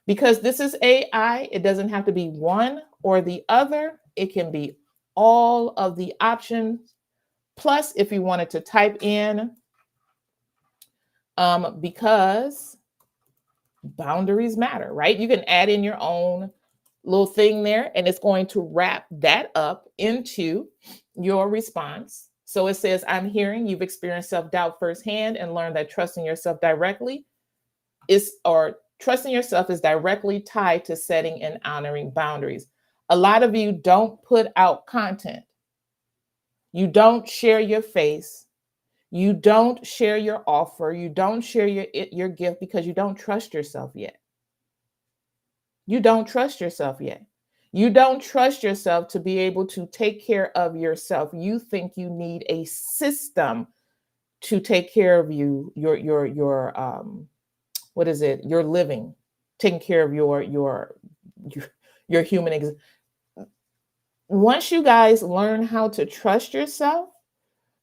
Because this is AI, it doesn't have to be one or the other. It can be all of the options. Plus, if you wanted to type in, because boundaries matter, right? You can add in your own little thing there, and it's going to wrap that up into your response. So it says, I'm hearing you've experienced self-doubt firsthand and learned that trusting yourself is directly tied to setting and honoring boundaries. A lot of you don't put out content. You don't share your face. You don't share your offer. You don't share your gift because you don't trust yourself yet. You don't trust yourself yet. You don't trust yourself to be able to take care of yourself. You think you need a system to take care of you, your what is it? Your living, taking care of your human. Once you guys learn how to trust yourself,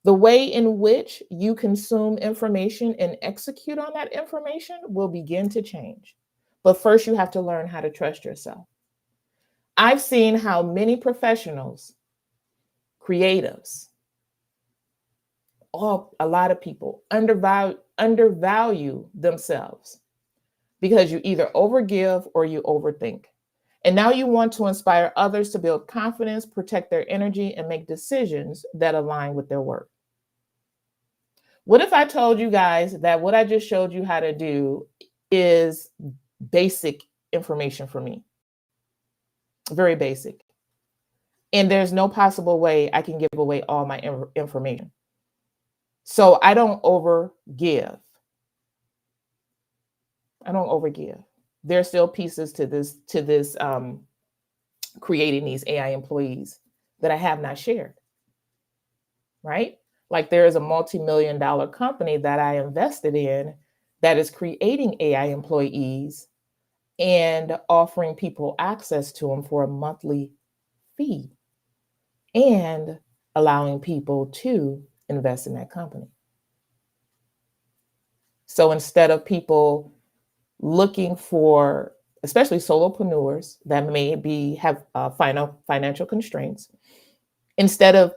the way in which you consume information and execute on that information will begin to change. But first, you have to learn how to trust yourself. I've seen how many professionals, creatives, a lot of people undervalue themselves because you either overgive or you overthink. And now you want to inspire others to build confidence, protect their energy, and make decisions that align with their work. What if I told you guys that what I just showed you how to do is basic information for me? Very basic. And there's no possible way I can give away all my information. So I don't overgive. I don't overgive. There's still pieces to this creating these AI employees that I have not shared, right? Like there is a multi-million-dollar company that I invested in that is creating AI employees and offering people access to them for a monthly fee and allowing people to invest in that company. So instead of people looking for, especially solopreneurs that may have financial constraints, instead of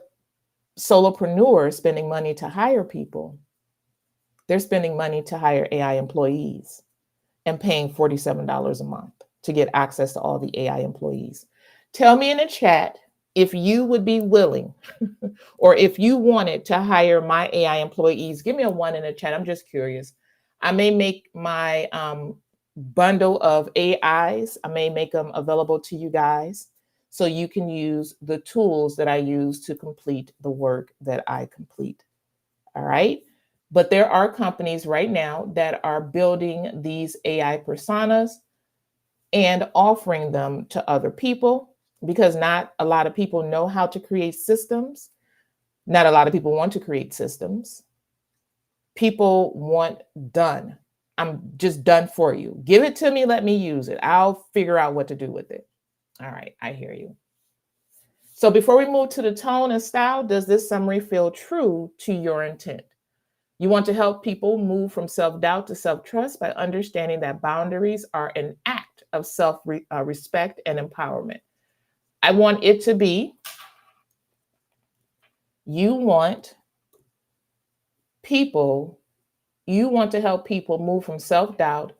solopreneurs spending money to hire people, they're spending money to hire AI employees and paying $47 a month to get access to all the AI employees. Tell me in the chat if you would be willing or if you wanted to hire my AI employees. Give me a 1 in the chat. I'm just curious. I may make my bundle of AIs, I may make them available to you guys so you can use the tools that I use to complete the work that I complete. All right. But there are companies right now that are building these AI personas and offering them to other people because not a lot of people know how to create systems. Not a lot of people want to create systems. People want done. I'm just done for you. Give it to me. Let me use it. I'll figure out what to do with it. All right. I hear you. So before we move to the tone and style, does this summary feel true to your intent? You want to help people move from self-doubt to self-trust by understanding that boundaries are an act of self-respect and empowerment. I want it to be, you want to help people move from self-doubt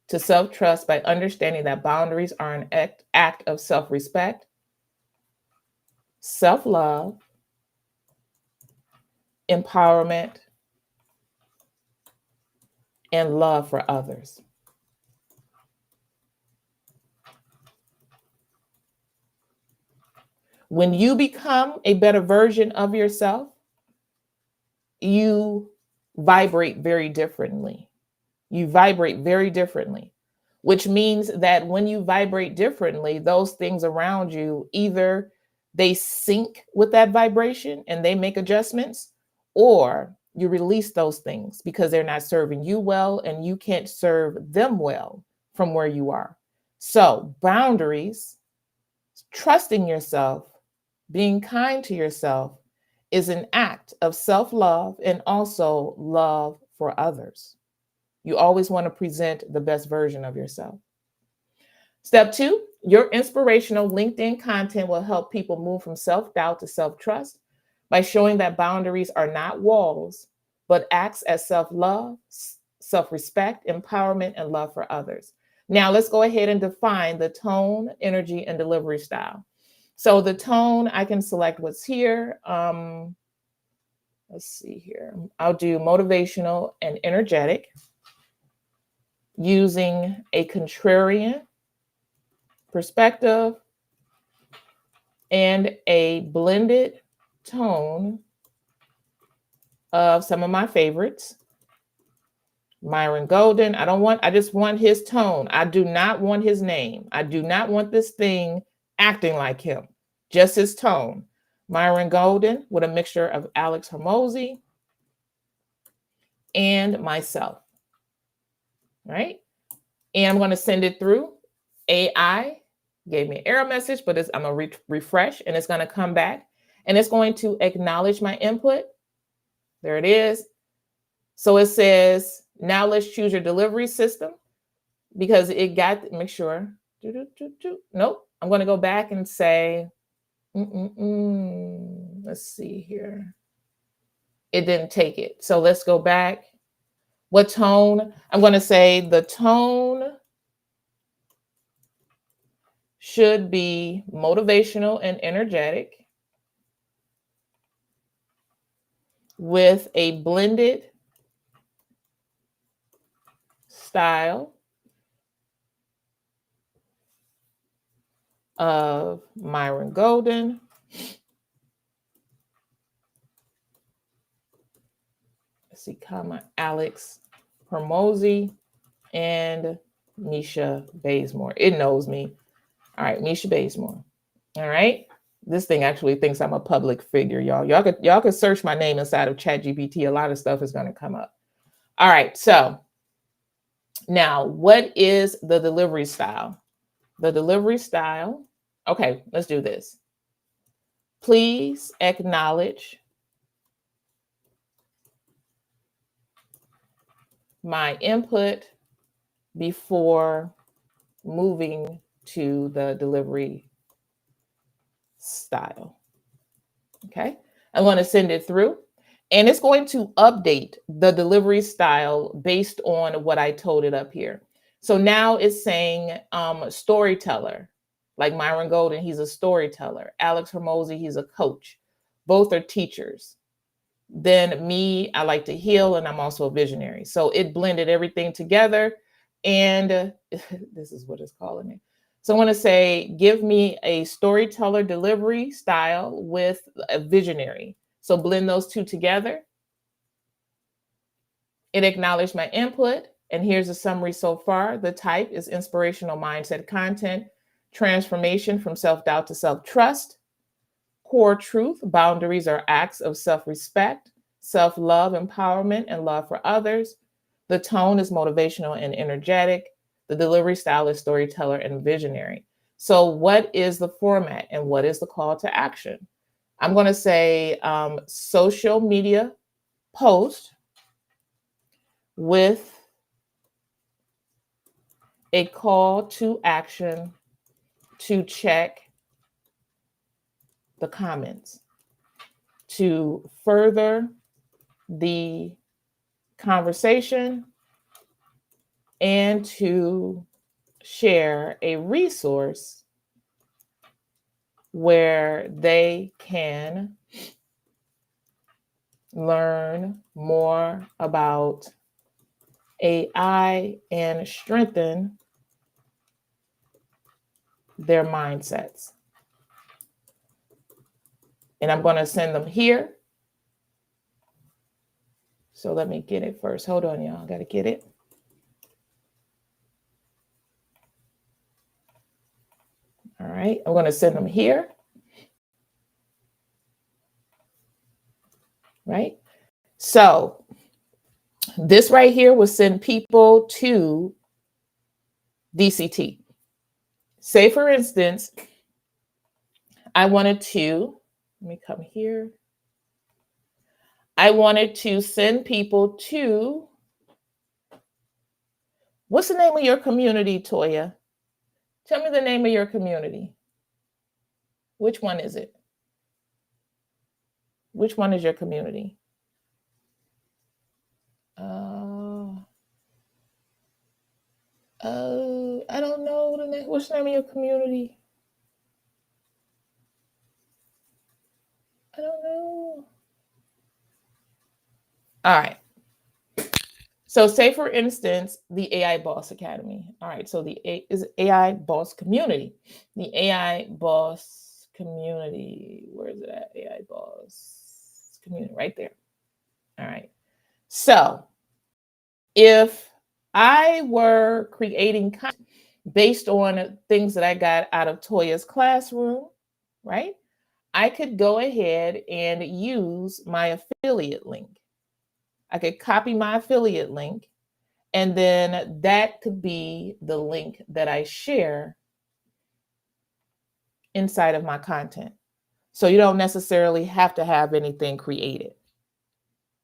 to self-trust by understanding that boundaries are an act of self-respect, self-love, empowerment, and love for others. When you become a better version of yourself, you vibrate very differently. You vibrate very differently, which means that when you vibrate differently, those things around you, either they sync with that vibration and they make adjustments, or you release those things because they're not serving you well and you can't serve them well from where you are. So boundaries, trusting yourself, being kind to yourself is an act of self-love and also love for others. You always want to present the best version of yourself. Step 2, your inspirational LinkedIn content will help people move from self-doubt to self-trust by showing that boundaries are not walls, but acts as self-love, self-respect, empowerment, and love for others. Now let's go ahead and define the tone, energy, and delivery style. So the tone, I can select what's here. Let's see here. I'll do motivational and energetic using a contrarian perspective and a blended tone of some of my favorites. Myron Golden. I just want his tone. I do not want his name. I do not want this thing acting like him, just his tone. Myron Golden with a mixture of Alex Hormozy and myself, right? And I'm going to send it through. AI gave me an error message, but I'm going to refresh, and it's going to come back, and it's going to acknowledge my input. There it is. So it says, now let's choose your delivery system, because it got, make sure. Nope. I'm going to go back and say, let's see here. It didn't take it. So let's go back. What tone? I'm going to say the tone should be motivational and energetic with a blended style of Myron Golden, let's see, Alex Hormozy, and Mesha Bazemore. It knows me. All right, Mesha Bazemore. All right. This thing actually thinks I'm a public figure, y'all. Y'all could search my name inside of ChatGPT. A lot of stuff is going to come up. All right. So now, what is the delivery style? The delivery style. Okay, let's do this. Please acknowledge my input before moving to the delivery style. Okay, I'm going to send it through, and it's going to update the delivery style based on what I told it up here. So now it's saying storyteller, like Myron Golden, he's a storyteller. Alex Hormozy, he's a coach. Both are teachers. Then me, I like to heal, and I'm also a visionary. So it blended everything together, and this is what it's calling it. So I want to say, give me a storyteller delivery style with a visionary. So blend those two together. It acknowledged my input, and here's a summary so far. The type is inspirational mindset content, transformation from self-doubt to self-trust, core truth, boundaries are acts of self-respect, self-love, empowerment, and love for others. The tone is motivational and energetic. The delivery style is storyteller and visionary. So what is the format and what is the call to action? I'm going to say social media post with a call to action to check the comments, to further the conversation, and to share a resource where they can learn more about AI and strengthen their mindsets. And I'm going to send them here. So let me get it first. Hold on, y'all. I got to get it. All right. I'm going to send them here. Right. So this right here will send people to DCT. Say, for instance, I wanted to, let me come here. I wanted to send people to, what's the name of your community, Toya? Tell me the name of your community. Which one is it? Which one is your community? I don't know the name. What's the name of your community? I don't know. All right. So say, for instance, the AI Boss Academy. All right. So the is AI Boss Community. The AI Boss Community. Where is it at? AI Boss Community. Right there. All right. So if I were creating content based on things that I got out of Toya's classroom, right? I could go ahead and use my affiliate link. I could copy my affiliate link, and then that could be the link that I share inside of my content. So you don't necessarily have to have anything created.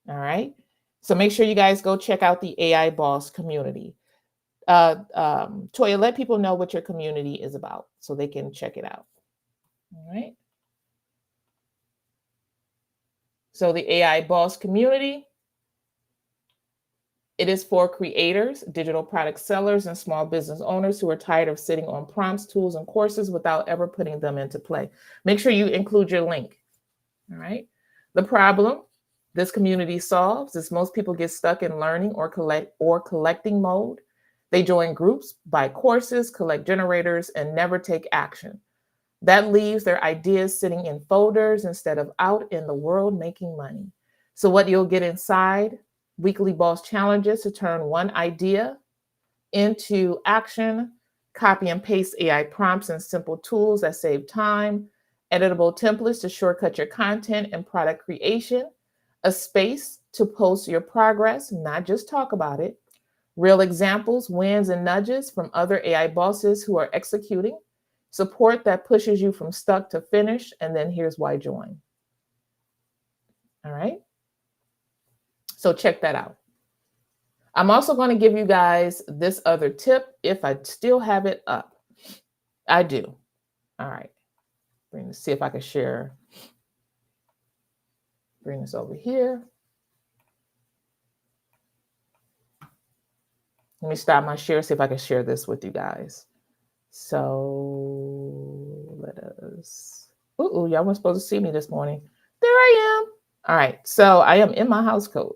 All right. So make sure you guys go check out the AI Boss community. Toya, let people know what your community is about so they can check it out. All right. So the AI Boss community, it is for creators, digital product sellers, and small business owners who are tired of sitting on prompts, tools, and courses without ever putting them into play. Make sure you include your link. All right. The problem this community solves is most people get stuck in learning or collecting mode. They join groups, buy courses, collect generators, and never take action. That leaves their ideas sitting in folders instead of out in the world making money. So what you'll get inside weekly boss challenges to turn one idea into action, copy and paste AI prompts and simple tools that save time, editable templates to shortcut your content and product creation, a space to post your progress, not just talk about it, real examples, wins, and nudges from other AI bosses who are executing, support that pushes you from stuck to finish, and then here's why join. All right? So check that out. I'm also going to give you guys this other tip if I still have it up. I do. All right. See if I can share. Bring this over here. Let me stop my share, see if I can share this with you guys. So let us. Ooh, y'all weren't supposed to see me this morning. There I am. All right. So I am in my house code.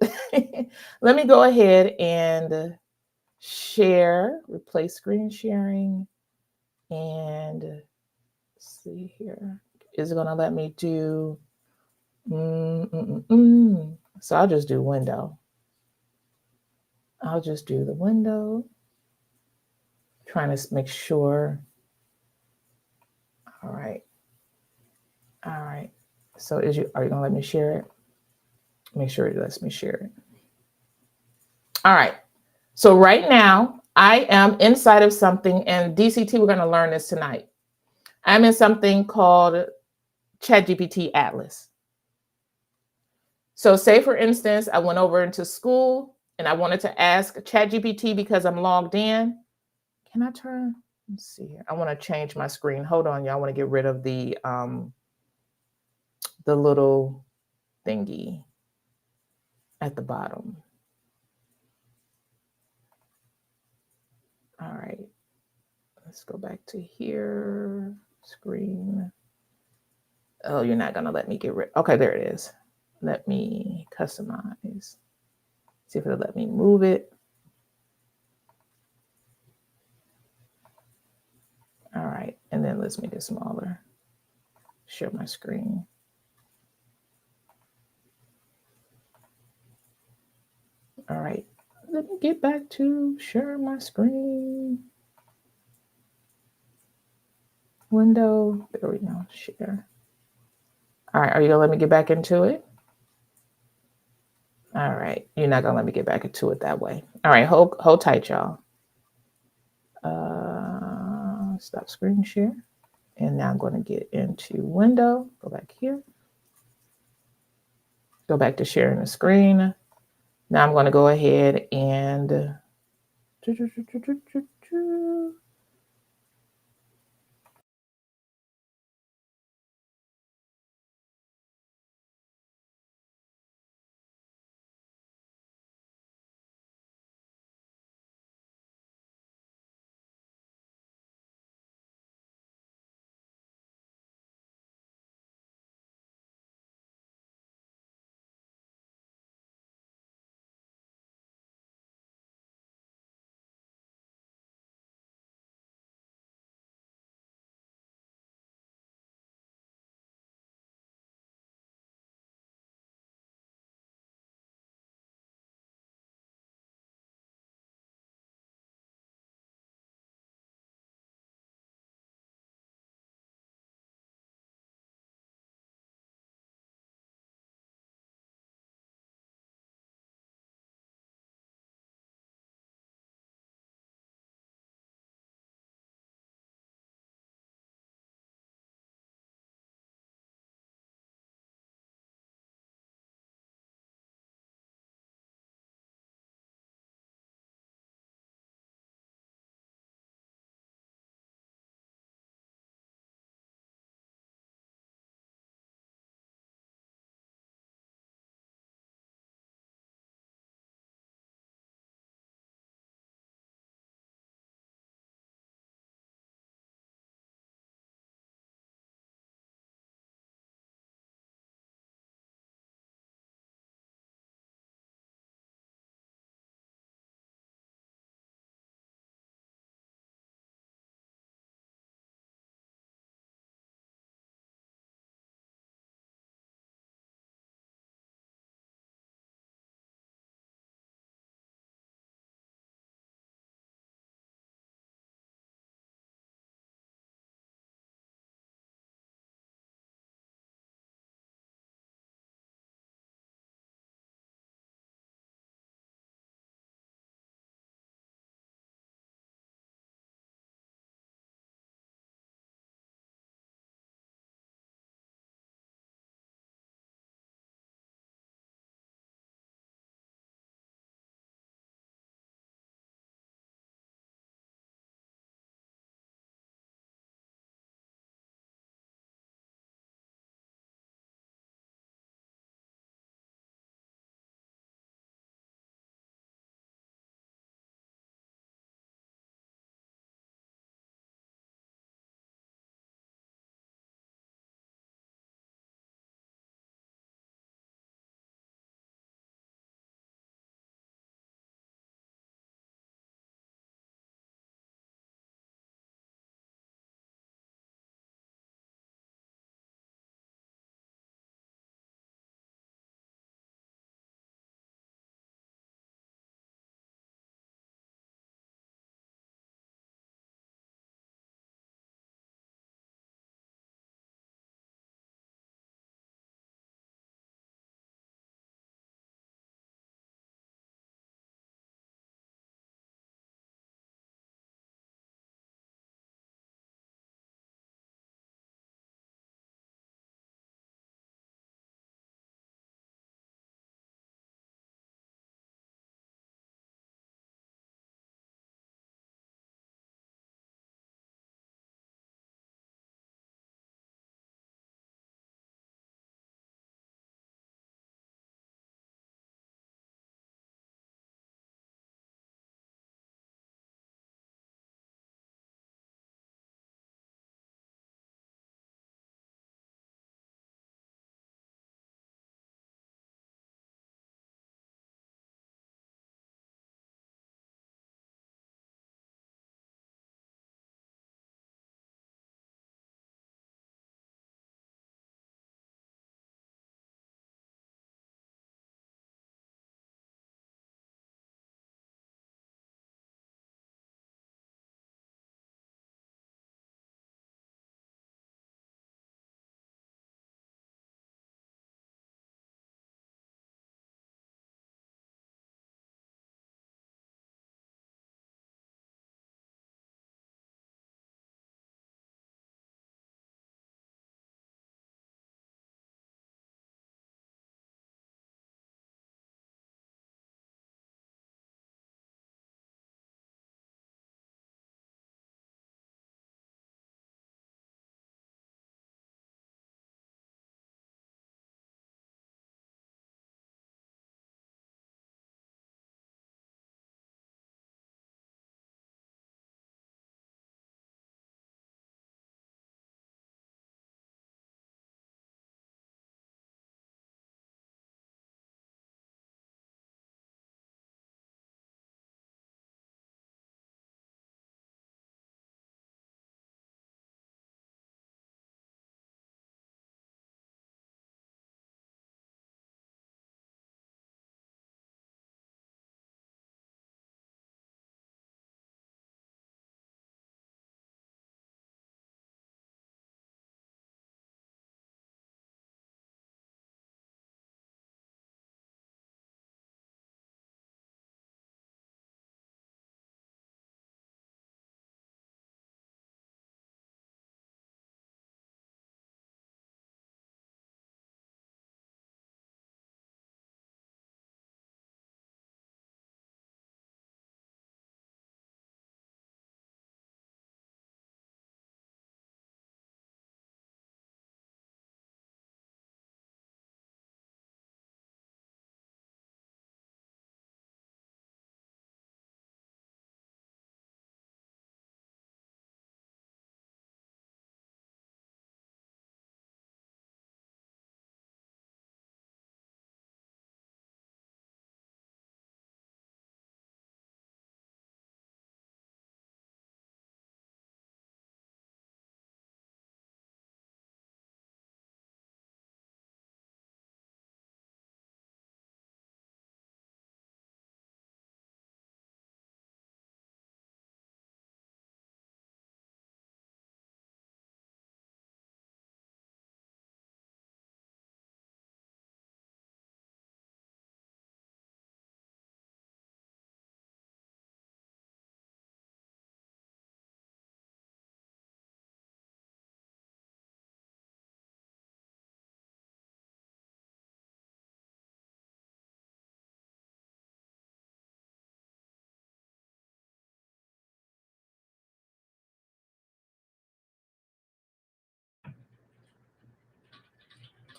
Let me go ahead and share, replace screen sharing. And let's see here. Is it going to let me do? So I'll just do window. I'll just do the window. Trying to make sure. All right. All right. So are you going to let me share it? Make sure it lets me share it. All right. So right now I am inside of something, and DCT, we're going to learn this tonight. I'm in something called ChatGPT Atlas. So say, for instance, I went over into school and I wanted to ask ChatGPT because I'm logged in. Can I turn? Let's see here. I want to change my screen. Hold on, y'all. I want to get rid of the little thingy at the bottom. All right. Let's go back to here. Screen. Oh, you're not going to let me get rid. Okay, there it is. Let me customize. See if it'll let me move it. All right. And then let's make it smaller. Share my screen. All right. Let me get back to share my screen. Window. There we go. Share. All right. Are you going to let me get back into it? All right. You're not going to let me get back into it that way. All right. Hold tight, y'all. Stop screen share. And now I'm going to get into window. Go back here. Go back to sharing the screen. Now I'm going to go ahead and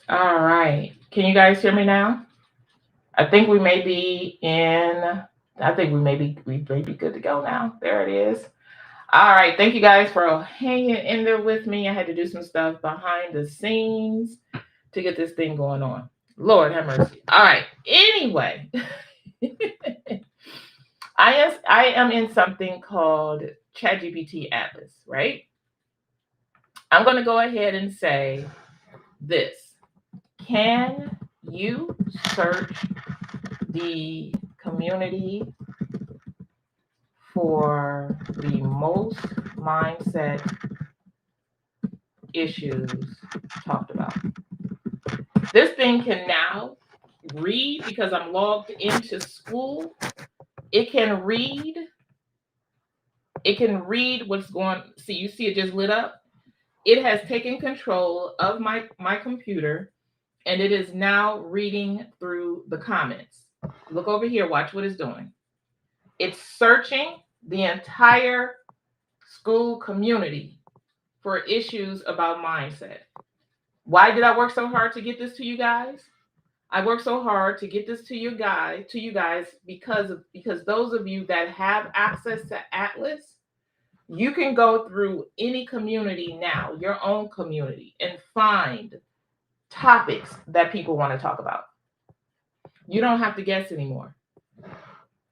All right. Can you guys hear me now? I think we may be we may be good to go now. There it is. All right. Thank you guys for hanging in there with me. I had to do some stuff behind the scenes to get this thing going on. Lord have mercy. All right. Anyway, I am in something called ChatGPT Atlas, right? I'm going to go ahead and say this. Can you search the community for the most mindset issues talked about? This thing can now read because I'm logged into school. It can read. It can read what's going. See, you see it just lit up. It has taken control of my computer, and it is now reading through the comments. Look over here. Watch what it's doing. It's searching the entire school community for issues about mindset. Why did I work so hard to get this to you guys? I worked so hard to get this to you guys because those of you that have access to Atlas, you can go through any community now, your own community, and find topics that people want to talk about. You don't have to guess anymore.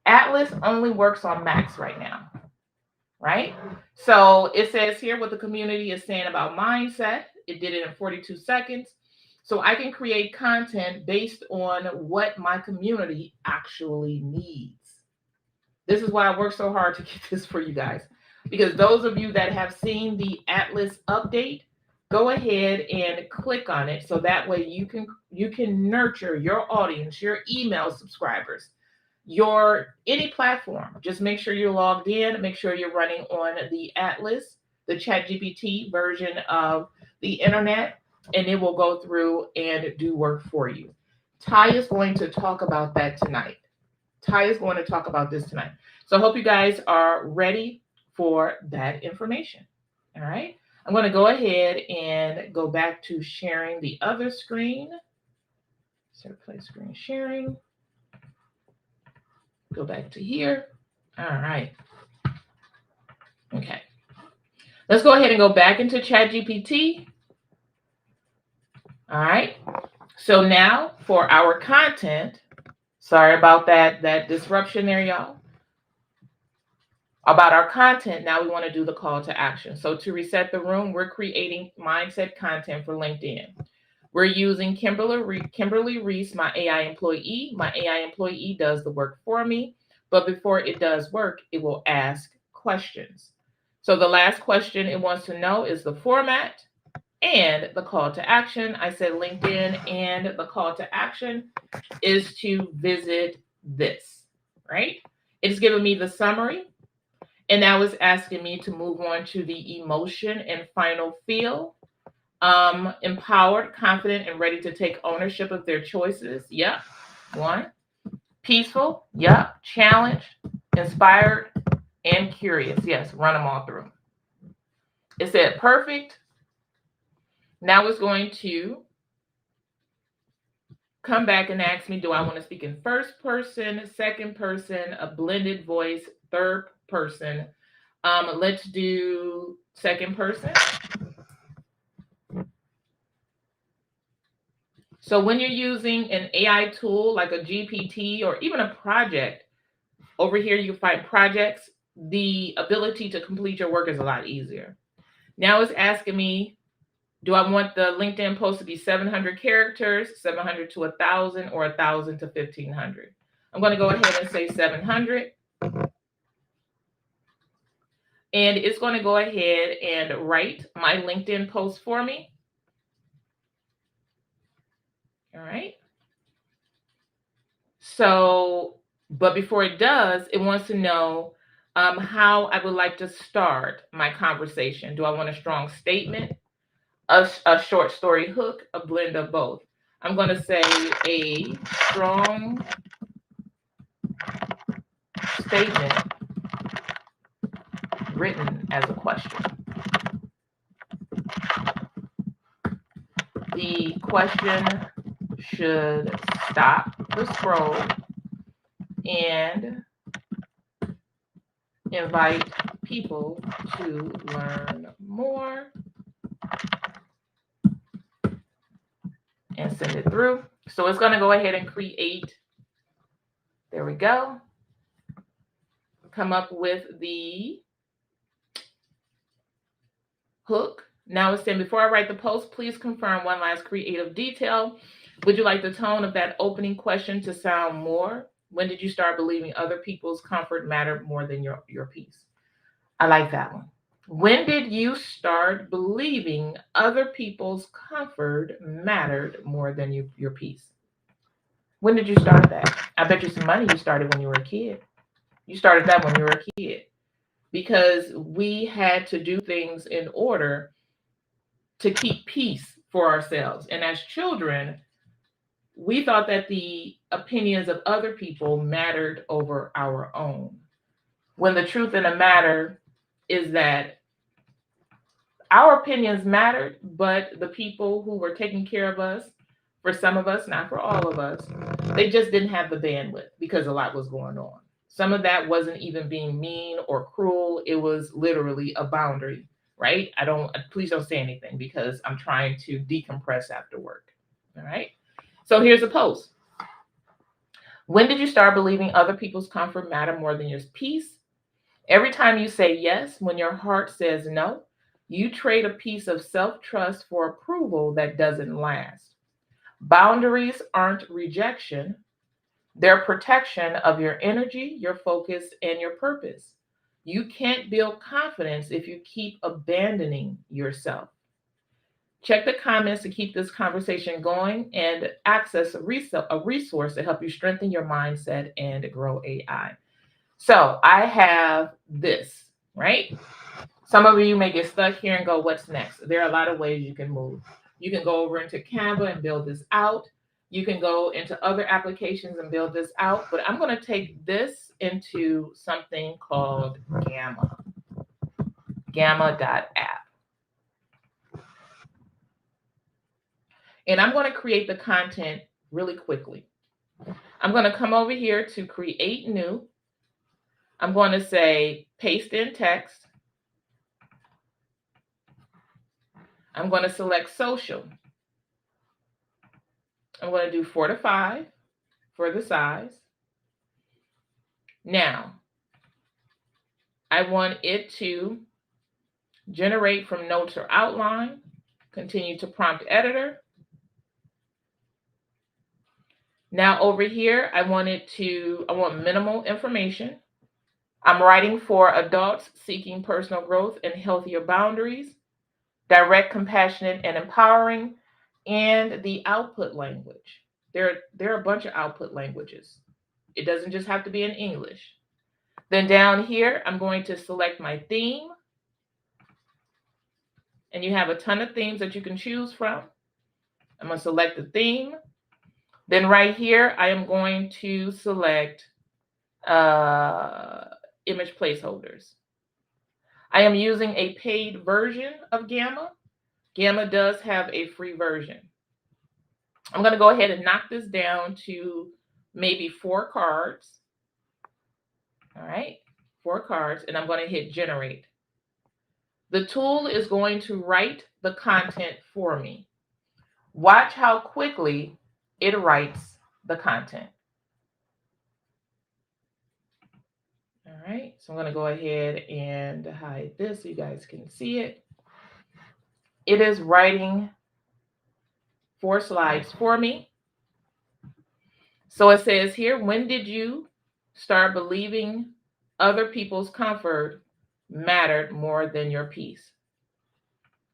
Atlas only works on Macs right now, right? So it says here what the community is saying about mindset. It did it in 42 seconds. So I can create content based on what my community actually needs. This is why I work so hard to get this for you guys. Because those of you that have seen the Atlas update, go ahead and click on it so that way you can nurture your audience, your email subscribers, your any platform. Just make sure you're logged in, make sure you're running on the Atlas, the ChatGPT version of the internet, and it will go through and do work for you. Ty is going to talk about that tonight. Ty is going to talk about this tonight. So I hope you guys are ready for that information. All right. I'm going to go ahead and go back to sharing the other screen. So play screen sharing. Go back to here. All right. Okay. Let's go ahead and go back into ChatGPT. All right. So now for our content, sorry about that disruption there, y'all. About our content, now we want to do the call to action. So to reset the room, we're creating mindset content for LinkedIn. We're using Kimberly Reese, my AI employee. My AI employee does the work for me, but before it does work, it will ask questions. So the last question it wants to know is the format and the call to action. I said LinkedIn, and the call to action is to visit this, right? It's giving me the summary. And now it's asking me to move on to the emotion and final feel. Empowered, confident, and ready to take ownership of their choices. Yep. One. Peaceful. Yep. Challenged, inspired, and curious. Yes. Run them all through. It said perfect. Now it's going to come back and ask me, do I want to speak in first person, second person, a blended voice, third person? Let's do second person. So when you're using an AI tool like a GPT or even a project, over here you find projects, the ability to complete your work is a lot easier. Now it's asking me, do I want the LinkedIn post to be 700 characters, 700 to 1,000, or 1,000 to 1,500? I'm going to go ahead and say 700. And it's going to go ahead and write my LinkedIn post for me. All right. So, but before it does, it wants to know how I would like to start my conversation. Do I want a strong statement, a short story hook, a blend of both? I'm going to say a strong statement written as a question. The the question should stop the scroll and invite people to learn more, and send it through. So it's going to go ahead and create. There we go. Come up with the hook. Now it's saying, before I write the post, please confirm one last creative detail. Would you like the tone of that opening question to sound more? When did you start believing other people's comfort mattered more than your peace? I like that one. When did you start believing other people's comfort mattered more than your peace? When did you start that? I bet you some money you started when you were a kid. You started that when you were a kid, because we had to do things in order to keep peace for ourselves. And as children, we thought that the opinions of other people mattered over our own. When the truth in the matter is that our opinions mattered, but the people who were taking care of us, for some of us, not for all of us, they just didn't have the bandwidth because a lot was going on. Some of that wasn't even being mean or cruel. It was literally a boundary, right? Please don't say anything because I'm trying to decompress after work. All right. So here's a post. When did you start believing other people's comfort matter more than your peace? Every time you say yes when your heart says no, you trade a piece of self-trust for approval that doesn't last. Boundaries aren't rejection. They're protection of your energy, your focus, and your purpose. You can't build confidence if you keep abandoning yourself. Check the comments to keep this conversation going and access a resource to help you strengthen your mindset and grow AI. So I have this, right? Some of you may get stuck here and go, what's next? There are a lot of ways you can move. You can go over into Canva and build this out. You can go into other applications and build this out. But I'm going to take this into something called Gamma. Gamma.app. And I'm going to create the content really quickly. I'm going to come over here to create new. I'm going to say paste in text. I'm going to select social. I'm going to do 4 to 5 for the size. Now, I want it to generate from notes or outline, continue to prompt editor. Now over here, I want minimal information. I'm writing for adults seeking personal growth and healthier boundaries, direct, compassionate, and empowering, and the output language. There are a bunch of output languages. It doesn't just have to be in English. Then down here, I'm going to select my theme. And you have a ton of themes that you can choose from. I'm going to select the theme. Then right here, I am going to select image placeholders. I am using a paid version of Gamma. Gamma does have a free version. I'm going to go ahead and knock this down to maybe 4 cards. All right, 4 cards, and I'm going to hit generate. The tool is going to write the content for me. Watch how quickly it writes the content. All right, so I'm going to go ahead and hide this so you guys can see it. It is writing 4 slides for me. So it says here, when did you start believing other people's comfort mattered more than your peace?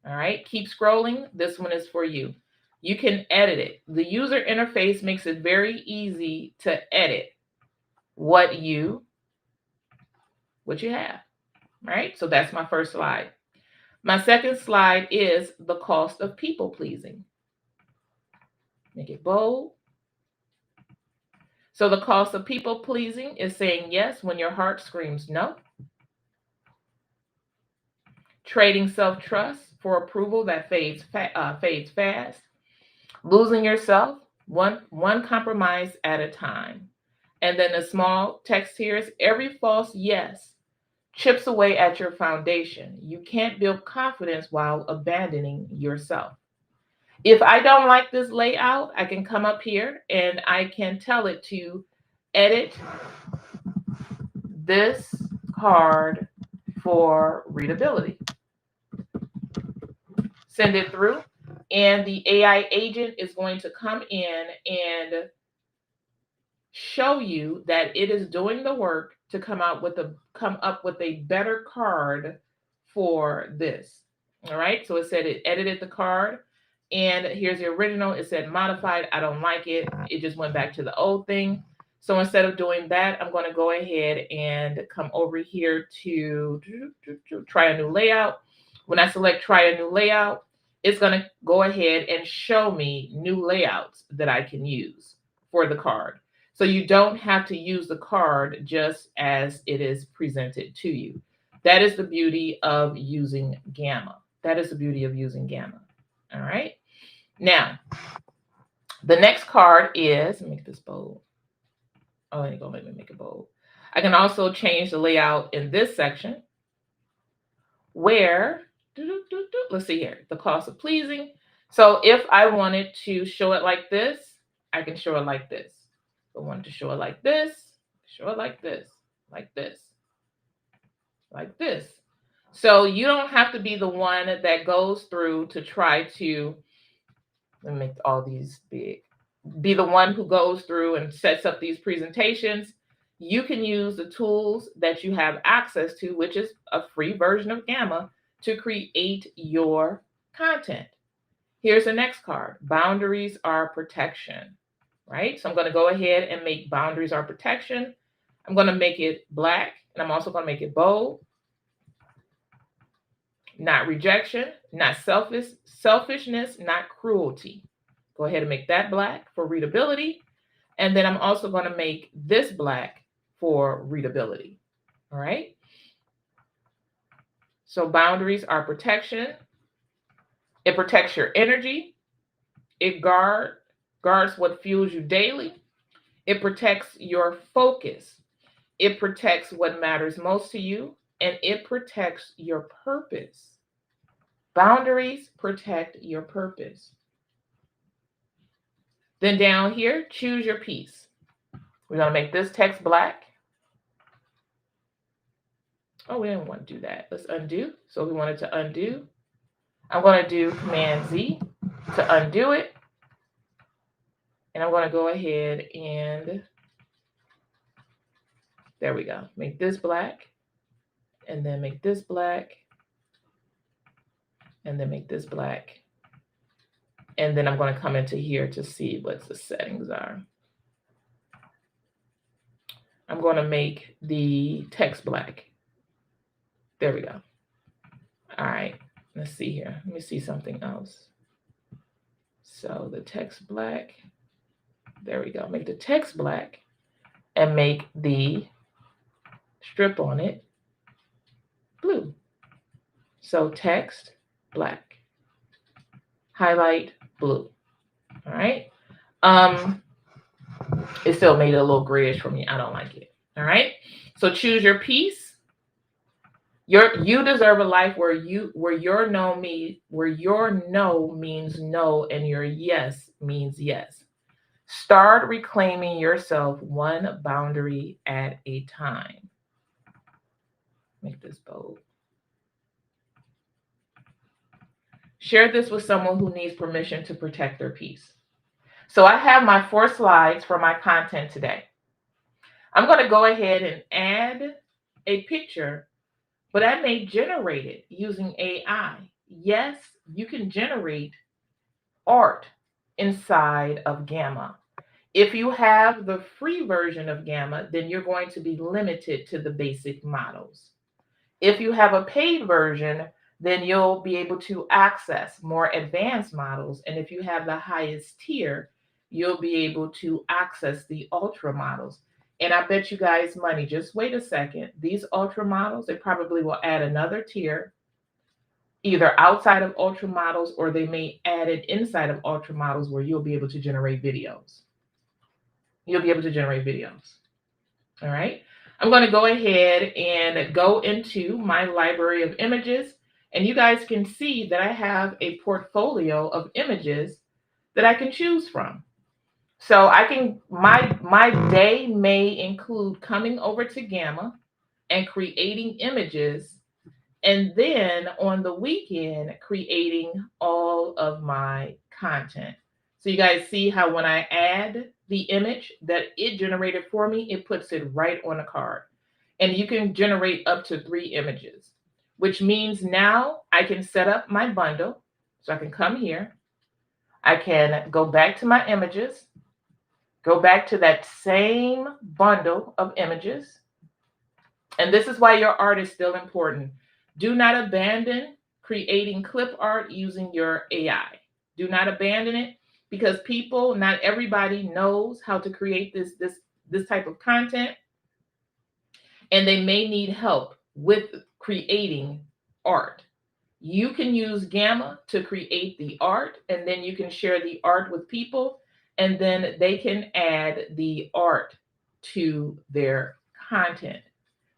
All right, keep scrolling. This one is for you. You can edit it. The user interface makes it very easy to edit what you have, right? So that's my first slide. My second slide is the cost of people pleasing. Make it bold. So the cost of people pleasing is saying yes when your heart screams no. Trading self-trust for approval that fades fast. Losing yourself, one compromise at a time. And then the small text here is every false yes chips away at your foundation. You can't build confidence while abandoning yourself. If I don't like this layout, I can come up here and I can tell it to edit this card for readability. Send it through, and the AI agent is going to come in and show you that it is doing the work to come up with a better card for this. All right, so it said it edited the card, and here's the original. It said modified. I don't like it. It just went back to the old thing. So instead of doing that, I'm going to go ahead and come over here to try a new layout. When I select try a new layout, it's going to go ahead and show me new layouts that I can use for the card. So you don't have to use the card just as it is presented to you. That is the beauty of using Gamma. That is the beauty of using Gamma. All right. Now, the next card is, let me make this bold. Oh, I ain't gonna make it bold. I can also change the layout in this section where, let's see here, the cost of pleasing. So if I wanted to show it like this, I can show it like this. If I wanted to show it like this, show it like this, like this, like this. So you don't have to be the one that goes through to try to, let me make all these big, be the one who goes through and sets up these presentations. You can use the tools that you have access to, which is a free version of Gamma, to create your content. Here's the next card. Boundaries are protection, right? So I'm going to go ahead and make boundaries are protection. I'm going to make it black, and I'm also going to make it bold. Not rejection, not selfishness, not cruelty. Go ahead and make that black for readability. And then I'm also going to make this black for readability. All right. So boundaries are protection. It protects your energy. It guards what fuels you daily. It protects your focus. It protects what matters most to you. And it protects your purpose. Boundaries protect your purpose. Then down here, choose your piece. We're going to make this text black. Oh, we didn't want to do that. Let's undo. So we wanted to undo. I'm going to do Command Z to undo it. And I'm going to go ahead and, there we go. Make this black. And then make this black. And then make this black. And then I'm going to come into here to see what the settings are. I'm going to make the text black. There we go. All right. Let's see here. Let me see something else. So the text black. There we go. Make the text black and make the strip on it blue. So text black. Highlight blue. All right. It still made it a little grayish for me. I don't like it. All right. So choose your piece. You deserve a life where your no means no and your yes means yes. Start reclaiming yourself one boundary at a time. Make this bold. Share this with someone who needs permission to protect their peace. So I have my 4 slides for my content today. I'm going to go ahead and add a picture, but I may generate it using AI. Yes, you can generate art inside of Gamma. If you have the free version of Gamma, then you're going to be limited to the basic models. If you have a paid version, then you'll be able to access more advanced models. And if you have the highest tier, you'll be able to access the ultra models. And I bet you guys money, just wait a second. These ultra models, they probably will add another tier either outside of Ultra Models, or they may add it inside of Ultra Models where you'll be able to generate videos. You'll be able to generate videos. All right. I'm going to go ahead and go into my library of images, and you guys can see that I have a portfolio of images that I can choose from. So I can, my day may include coming over to Gamma and creating images, and then on the weekend creating all of my content. So you guys see how when I add the image that it generated for me, it puts it right on a card. And you can generate up to 3 images, which means now I can set up my bundle. So I can come here, I can go back to my images, go back to that same bundle of images. And this is why your art is still important. Do not abandon creating clip art using your AI. Do not abandon it, because people, not everybody knows how to create this type of content, and they may need help with creating art. You can use Gamma to create the art, and then you can share the art with people, and then they can add the art to their content.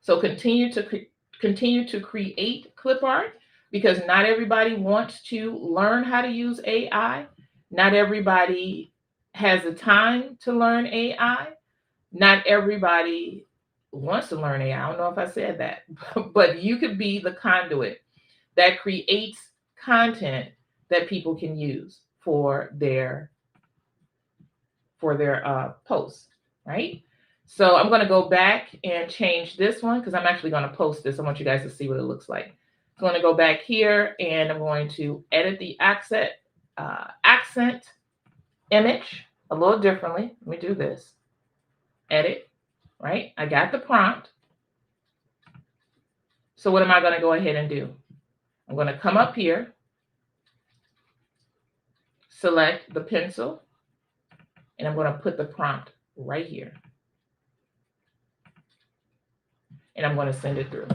So continue to create clip art, because not everybody wants to learn how to use AI. Not everybody has the time to learn AI. Not everybody wants to learn AI. I don't know if I said that, but you could be the conduit that creates content that people can use for their posts, right? So I'm going to go back and change this one, because I'm actually going to post this. I want you guys to see what it looks like. I'm going to go back here, and I'm going to edit the accent image a little differently. Let me do this. Edit, right? I got the prompt. So what am I going to go ahead and do? I'm going to come up here, select the pencil, and I'm going to put the prompt right here. And I'm going to send it through.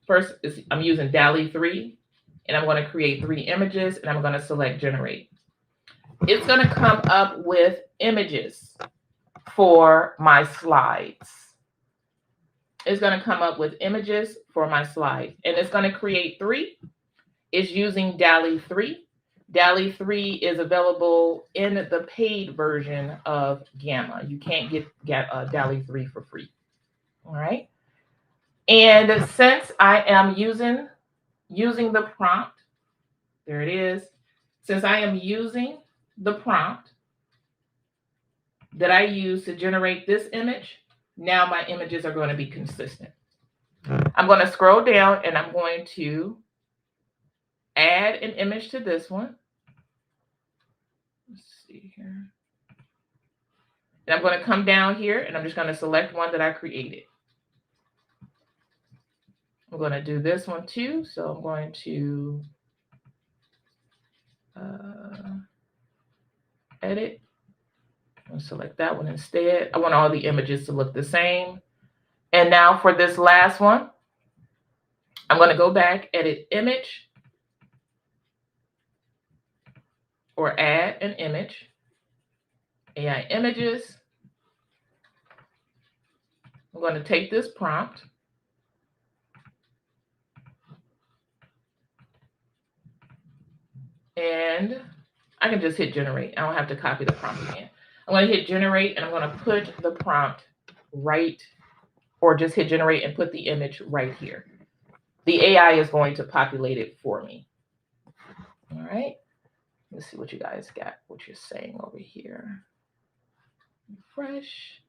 First, I'm using DALL-E 3, and I'm going to create 3 images, and I'm going to select generate. It's going to come up with images for my slides. It's going to come up with images for my slides, and it's going to create 3. It's using DALL-E 3. DALL-E 3 is available in the paid version of Gamma. You can't get DALL-E 3 for free. All right. And since I am using the prompt, there it is. Since I am using the prompt that I use to generate this image, now my images are going to be consistent. I'm going to scroll down, and I'm going to add an image to this one. Let's see here. And I'm going to come down here, and I'm just going to select one that I created. I'm going to do this one too. So I'm going to edit. I'm going to select that one instead. I want all the images to look the same. And now for this last one, I'm going to go back, edit image, or add an image, AI images. I'm going to take this prompt, and I can just hit generate. I don't have to copy the prompt again. I'm going to hit generate, and I'm going to put the prompt right, or just hit generate and put the image right here. The AI is going to populate it for me. All right. Let's see what you guys got, what you're saying over here. Refresh.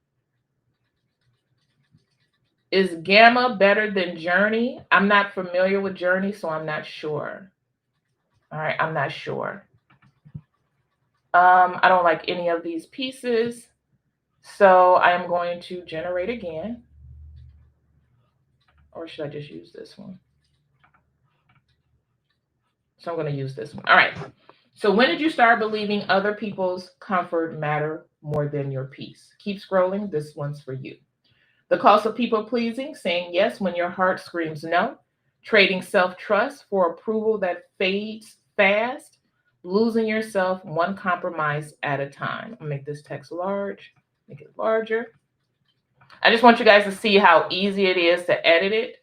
Is Gamma better than Journey? I'm not familiar with Journey, so I'm not sure. All right, I'm not sure. I don't like any of these pieces, so I am going to generate again. Or should I just use this one? So I'm going to use this one. All right. So when did you start believing other people's comfort matter more than your peace? Keep scrolling. This one's for you. The cost of people pleasing, saying yes when your heart screams no. trading self-trust for approval that fades fast, losing yourself one compromise at a time. I'll make this text large, make it larger. I just want you guys to see how easy it is to edit it.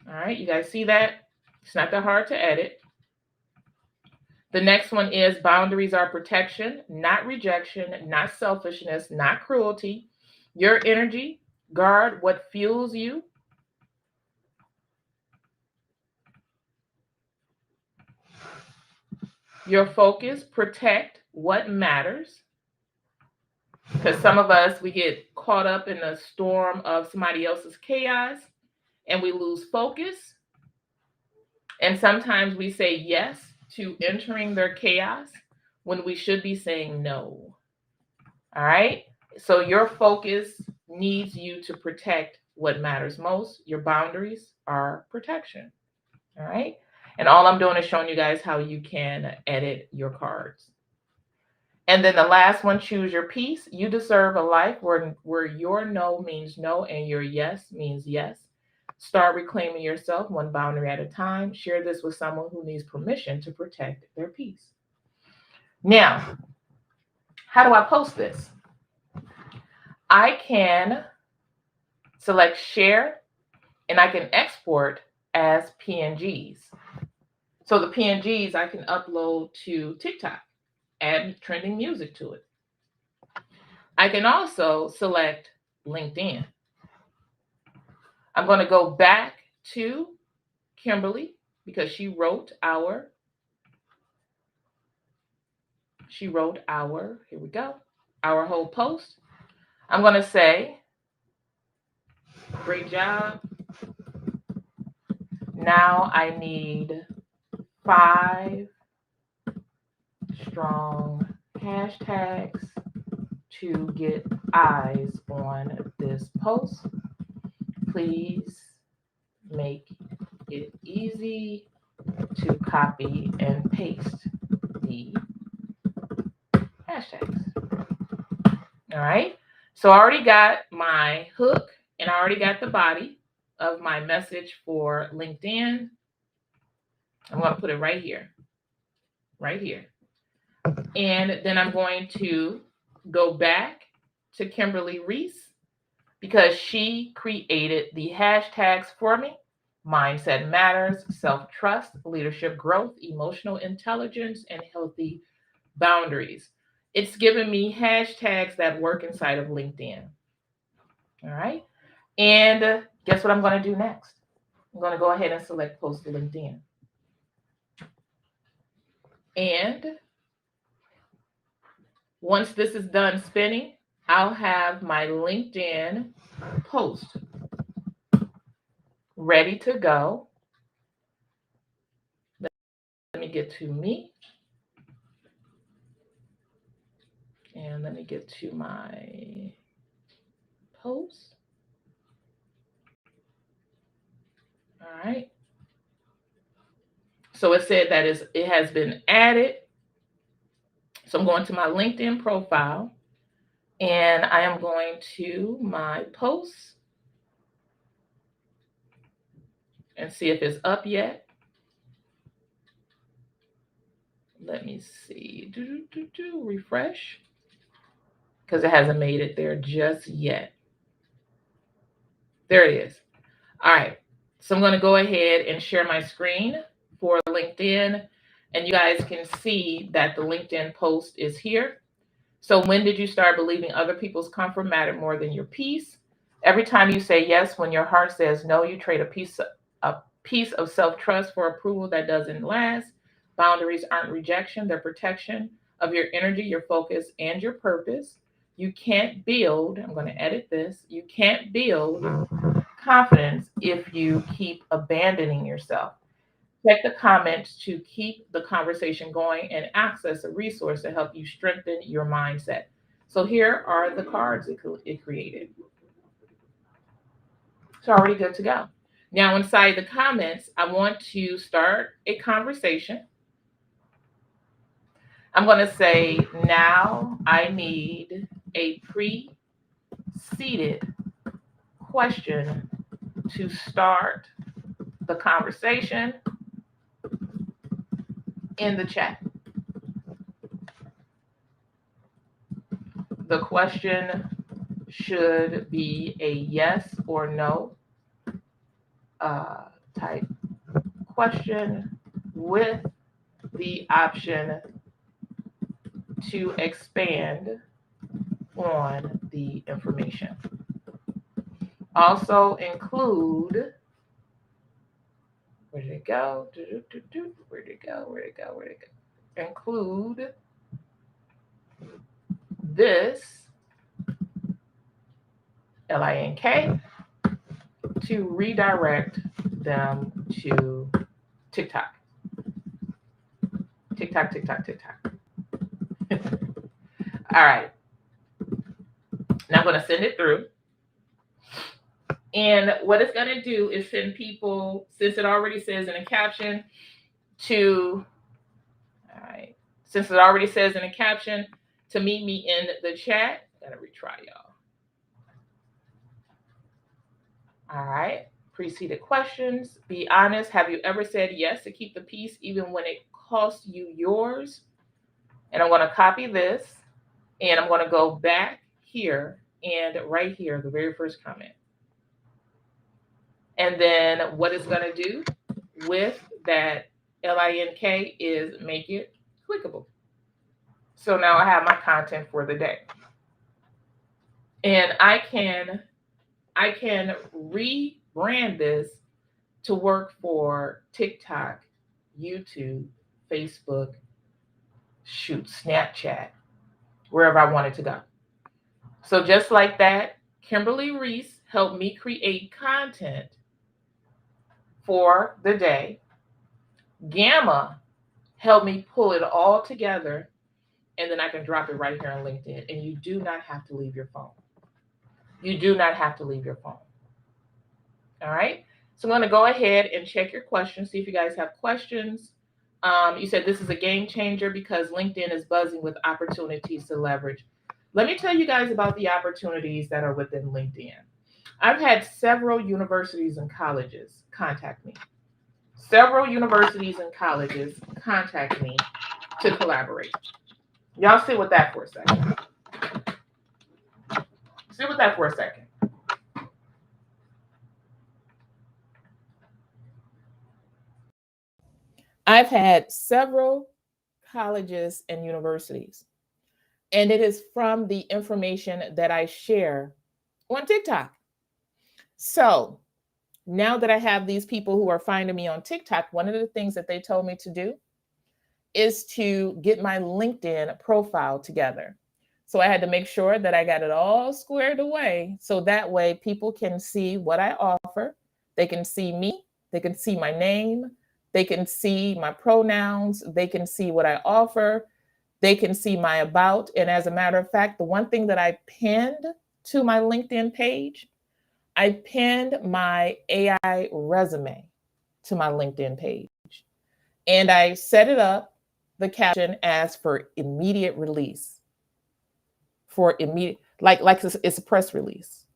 All right, you guys see that? It's not that hard to edit. The next one is boundaries are protection, not rejection, not selfishness, not cruelty. Your energy, guard what fuels you. Your focus, protect what matters. Because some of us, we get caught up in the storm of somebody else's chaos and we lose focus. And sometimes we say yes to entering their chaos when we should be saying no. All right. So your focus needs you to protect what matters most. Your boundaries are protection. All right. And all I'm doing is showing you guys how you can edit your cards. And then the last one, choose your peace. You deserve a life where your no means no and your yes means yes. Start reclaiming yourself one boundary at a time. Share this with someone who needs permission to protect their peace. Now, how do I post this? I can select share and I can export as PNGs. So the PNGs I can upload to TikTok, add trending music to it. I can also select LinkedIn. I'm going to go back to Kimberly because she wrote our, here we go, our whole post. I'm going to say, great job. Now I need 5 strong hashtags to get eyes on this post. Please make it easy to copy and paste the hashtags. All right. So I already got my hook and I already got the body of my message for LinkedIn. I'm going to put it right here. And then I'm going to go back to Kimberly Reese because she created the hashtags for me. Mindset matters, self-trust, leadership growth, emotional intelligence, and healthy boundaries. It's given me hashtags that work inside of LinkedIn. All right. And guess what I'm going to do next? I'm going to go ahead and select post to LinkedIn. And once this is done spinning, I'll have my LinkedIn post ready to go. Let me get to me. And let me get to my post. All right. So it said that it has been added. So I'm going to my LinkedIn profile and I am going to my posts and see if it's up yet. Let me see. Refresh. Because it hasn't made it there just yet. There it is. All right. So I'm going to go ahead and share my screen for LinkedIn. And you guys can see that the LinkedIn post is here. So when did you start believing other people's comfort mattered more than your peace? Every time you say yes when your heart says no, you trade a piece of self-trust for approval that doesn't last. Boundaries aren't rejection, they're protection of your energy, your focus, and your purpose. You can't build, I'm going to edit this, you can't build confidence if you keep abandoning yourself. Check the comments to keep the conversation going and access a resource to help you strengthen your mindset. So here are the cards it created. It's already good to go. Now inside the comments, I want to start a conversation. I'm going to say, now I need a pre-seated question to start the conversation in the chat. The question should be a yes or no type question with the option to expand on the information. Also include, where did it go? Where did it go? Where did it go? Where did it go? Include this link to redirect them to TikTok. TikTok. All right. Now I'm going to send it through. And what it's going to do is send people, since it already says in a caption, to meet me in the chat. Gotta retry, y'all. All right. Preceded questions. Be honest. Have you ever said yes to keep the peace even when it costs you yours? And I'm going to copy this, and I'm going to go back here and right here, the very first comment. And then what it's going to do with that link is make it clickable. So now I have my content for the day. And I can rebrand this to work for TikTok, YouTube, Facebook, Snapchat, wherever I want it to go. So just like that, Kimberly Reese helped me create content for the day. Gamma helped me pull it all together, and then I can drop it right here on LinkedIn. And you do not have to leave your phone. You do not have to leave your phone. All right. So I'm going to go ahead and check your questions, see if you guys have questions. You said this is a game changer because LinkedIn is buzzing with opportunities to leverage. Let me tell you guys about the opportunities that are within LinkedIn. I've had several universities and colleges contact me. Several universities and colleges contact me to collaborate. Y'all sit with that for a second. Sit with that for a second. I've had several colleges and universities, and it is from the information that I share on TikTok. So now that I have these people who are finding me on TikTok, one of the things that they told me to do is to get my LinkedIn profile together. So I had to make sure that I got it all squared away. So that way people can see what I offer. They can see me. They can see my name. They can see my pronouns. They can see what I offer. They can see my about. And as a matter of fact, the one thing that I pinned to my LinkedIn page, I pinned my AI resume to my LinkedIn page. And I set it up, the caption, as for immediate release. For immediate, like it's a press release.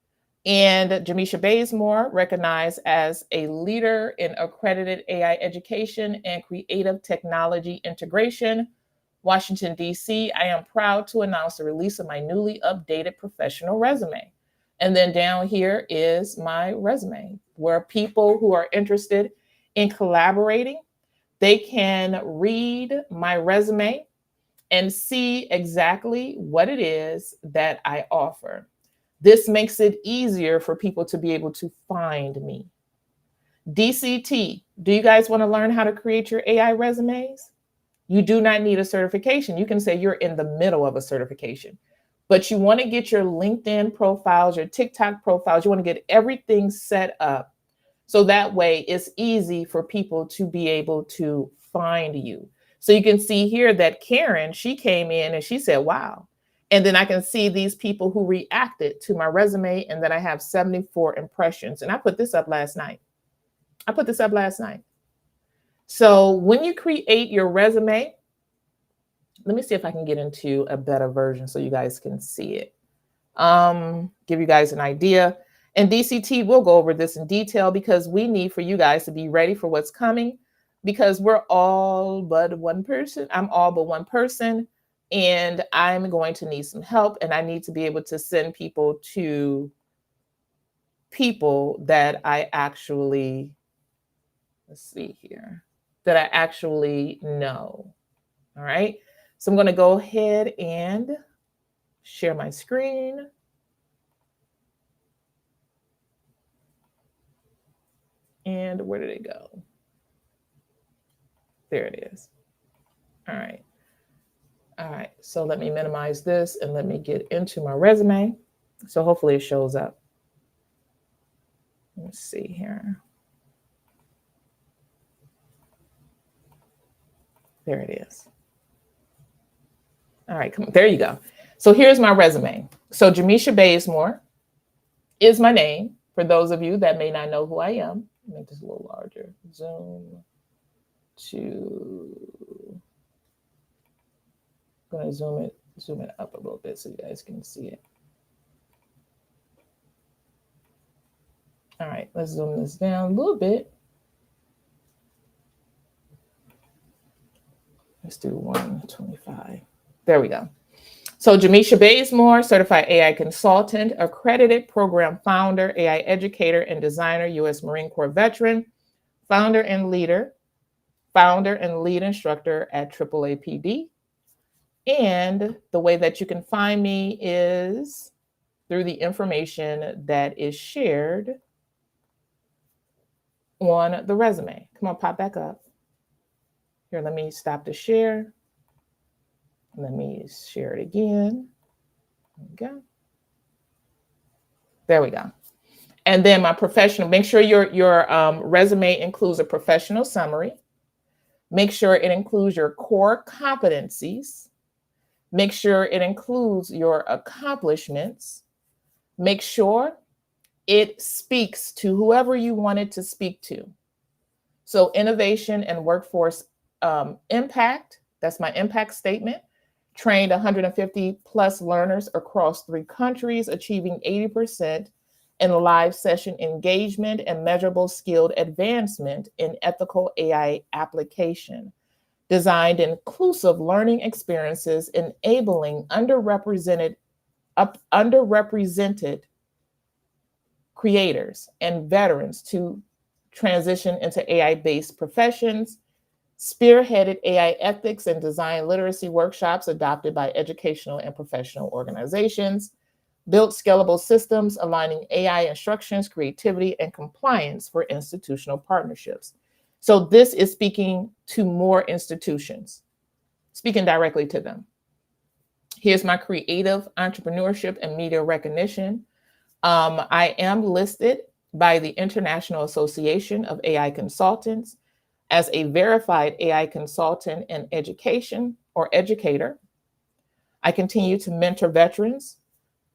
And Mesha Bazemore, recognized as a leader in accredited AI education and creative technology integration, Washington, D.C., I am proud to announce the release of my newly updated professional resume. And then down here is my resume, where people who are interested in collaborating, they can read my resume and see exactly what it is that I offer. This makes it easier for people to be able to find me. DCT, do you guys want to learn how to create your AI resumes? You do not need a certification. You can say you're in the middle of a certification, but you want to get your LinkedIn profiles, your TikTok profiles, you want to get everything set up so that way it's easy for people to be able to find you. So you can see here that Karen, she came in and she said, wow. And then I can see these people who reacted to my resume, and then I have 74 impressions. And I put this up last night. So when you create your resume, let me see if I can get into a better version so you guys can see it. Give you guys an idea. And DCT will go over this in detail because we need for you guys to be ready for what's coming, because we're all but one person. I'm all but one person, and I'm going to need some help, and I need to be able to send people to people that I actually, let's see here, that I actually know. All right. So I'm going to go ahead and share my screen. And where did it go? There it is. All right. All right. So let me minimize this and let me get into my resume. So hopefully it shows up. Let's see here. There it is. All right, come on. There you go. So here's my resume. So Mesha Bazemore is my name. For those of you that may not know who I am, make this a little larger. Zoom to, I'm going to zoom it up a little bit so you guys can see it. All right, let's zoom this down a little bit. Let's do 125. There we go. So Mesha Bazemore, certified AI consultant, accredited program founder, AI educator and designer, U.S. Marine Corps veteran, founder and lead instructor at AAAPD. And the way that you can find me is through the information that is shared on the resume. Come on, pop back up. Here, let me stop the share. Let me share it again. There we go. There we go. And then my professional, make sure your resume includes a professional summary. Make sure it includes your core competencies. Make sure it includes your accomplishments. Make sure it speaks to whoever you want it to speak to. So innovation and workforce impact, that's my impact statement. Trained 150 plus learners across 3 countries, achieving 80% in live session engagement and measurable skilled advancement in ethical AI application. Designed inclusive learning experiences, enabling underrepresented creators and veterans to transition into AI-based professions. Spearheaded AI ethics and design literacy workshops adopted by educational and professional organizations. Built scalable systems aligning AI instructions, creativity, and compliance for institutional partnerships. So this is speaking to more institutions, speaking directly to them. Here's my creative entrepreneurship and media recognition. I am listed by the International Association of AI Consultants as a verified AI consultant and education or educator. I continue to mentor veterans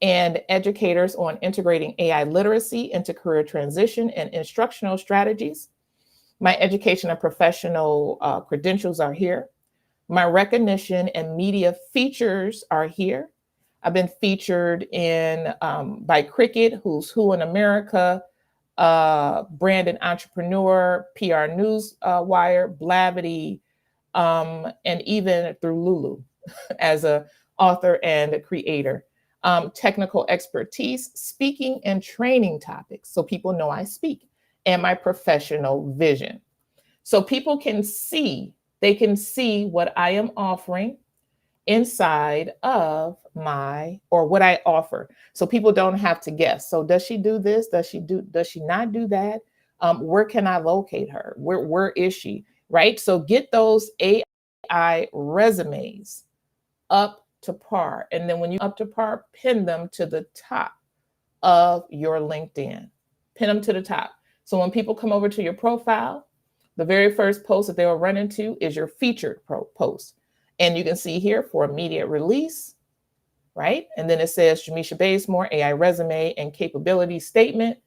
and educators on integrating AI literacy into career transition and instructional strategies. My education and professional credentials are here. My recognition and media features are here. I've been featured in by Cricket, Who's Who in America, Brand and Entrepreneur, PR News Wire, Blavity, and even through Lulu as an author and a creator. Technical expertise, speaking and training topics, so people know I speak, and my professional vision. So people can see, they can see what I am offering inside of my, or what I offer. So people don't have to guess. So does she do this? Does she not do that? Where can I locate her? Where is she? Right? So get those AI resumes up to par. And then when you up to par, pin them to the top of your LinkedIn. Pin them to the top. So when people come over to your profile, the very first post that they will run into is your featured post. And you can see here for immediate release, right? And then it says Mesha Bazemore, AI resume and capability statement.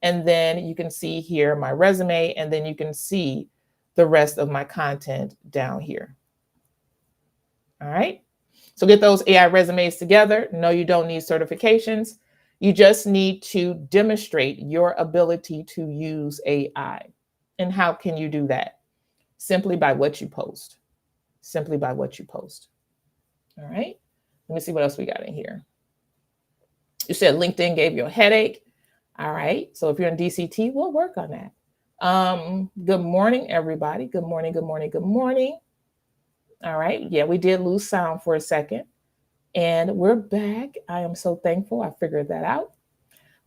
And then you can see here my resume, and then you can see the rest of my content down here. All right. So get those AI resumes together. No, you don't need certifications. You just need to demonstrate your ability to use AI. And how can you do that? Simply by what you post. Simply by what you post. All right. Let me see what else we got in here. You said LinkedIn gave you a headache. All right. So if you're in DCT, we'll work on that. Good morning, everybody. Good morning, good morning, good morning. All right. Yeah, we did lose sound for a second. And we're back. I am so thankful I figured that out.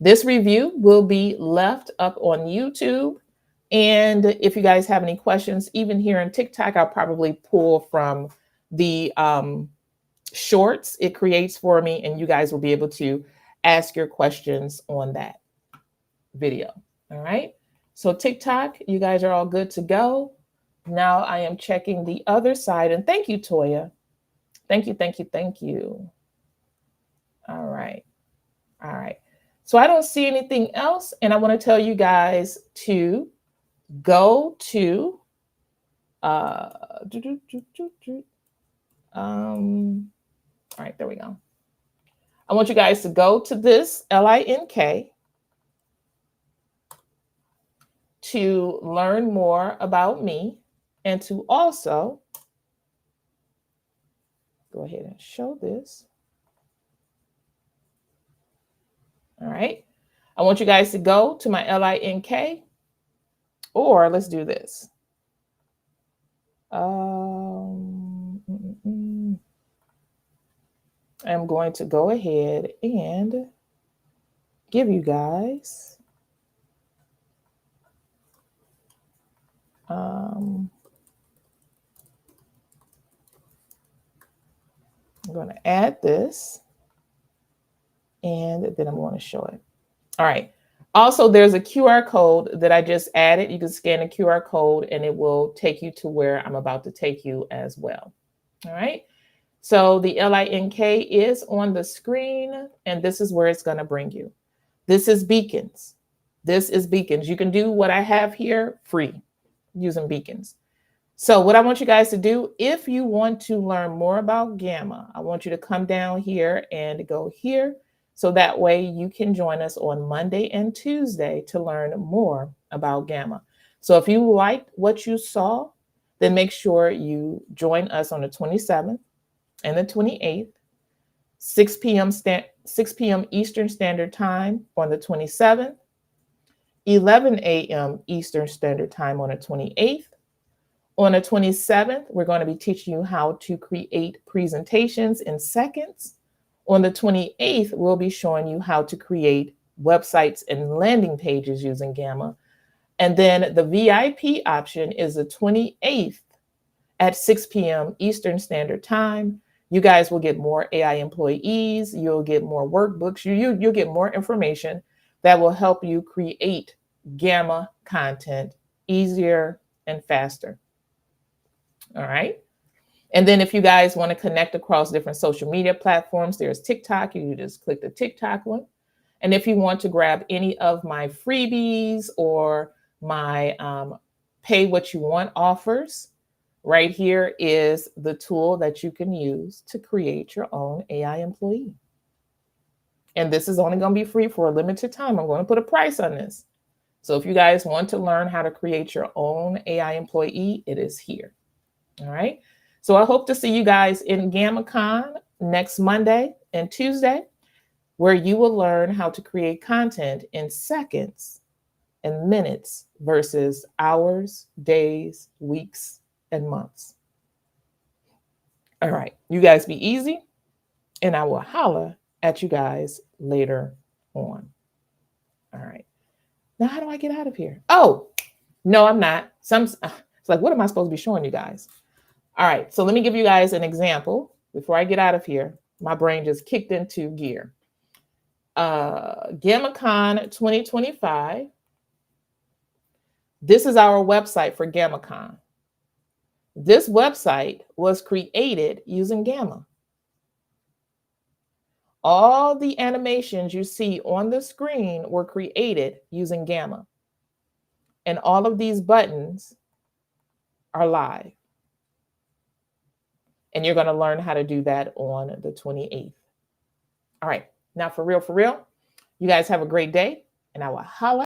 This review will be left up on YouTube. And if you guys have any questions, even here in TikTok, I'll probably pull from the shorts it creates for me, and you guys will be able to ask your questions on that video. All right. So TikTok, you guys are all good to go. Now I am checking the other side. And thank you, Toya. Thank you, thank you, thank you. All right. All right. So I don't see anything else. And I want to tell you guys to go to all right, there we go. I want you guys to go to this LINK to learn more about me and to also go ahead and show this. All right. I want you guys to go to my LINK, or let's do this. I'm going to go ahead and give you guys I'm going to add this, and then I'm going to show it. All right. Also, there's a QR code that I just added. You can scan the QR code and it will take you to where I'm about to take you as well. All right. So the LINK is on the screen, and this is where it's going to bring you. This is Beacons. This is Beacons. You can do what I have here free using Beacons. So what I want you guys to do, if you want to learn more about Gamma, I want you to come down here and go here. So that way you can join us on Monday and Tuesday to learn more about Gamma. So if you liked what you saw, then make sure you join us on the 27th and the 28th, 6 p.m. Eastern Standard Time on the 27th, 11 a.m. Eastern Standard Time on the 28th. On the 27th, we're going to be teaching you how to create presentations in seconds. On the 28th, we'll be showing you how to create websites and landing pages using Gamma. And then the VIP option is the 28th at 6 p.m. Eastern Standard Time. You guys will get more AI employees. You'll get more workbooks. You'll get more information that will help you create Gamma content easier and faster. All right. And then if you guys want to connect across different social media platforms, there's TikTok. You just click the TikTok one. And if you want to grab any of my freebies or my pay what you want offers, right here is the tool that you can use to create your own AI employee. And this is only going to be free for a limited time. I'm going to put a price on this. So if you guys want to learn how to create your own AI employee, it is here. All right. So I hope to see you guys in GammaCon next Monday and Tuesday, where you will learn how to create content in seconds and minutes versus hours, days, weeks, and months. All right. You guys be easy, and I will holler at you guys later on. All right. Now, how do I get out of here? Oh, no, I'm not. It's like, what am I supposed to be showing you guys? All right, so let me give you guys an example. Before I get out of here, my brain just kicked into gear. GammaCon 2025. This is our website for GammaCon. This website was created using Gamma. All the animations you see on the screen were created using Gamma. And all of these buttons are live. And you're going to learn how to do that on the 28th. All right. Now, for real, You guys have a great day, and I will holla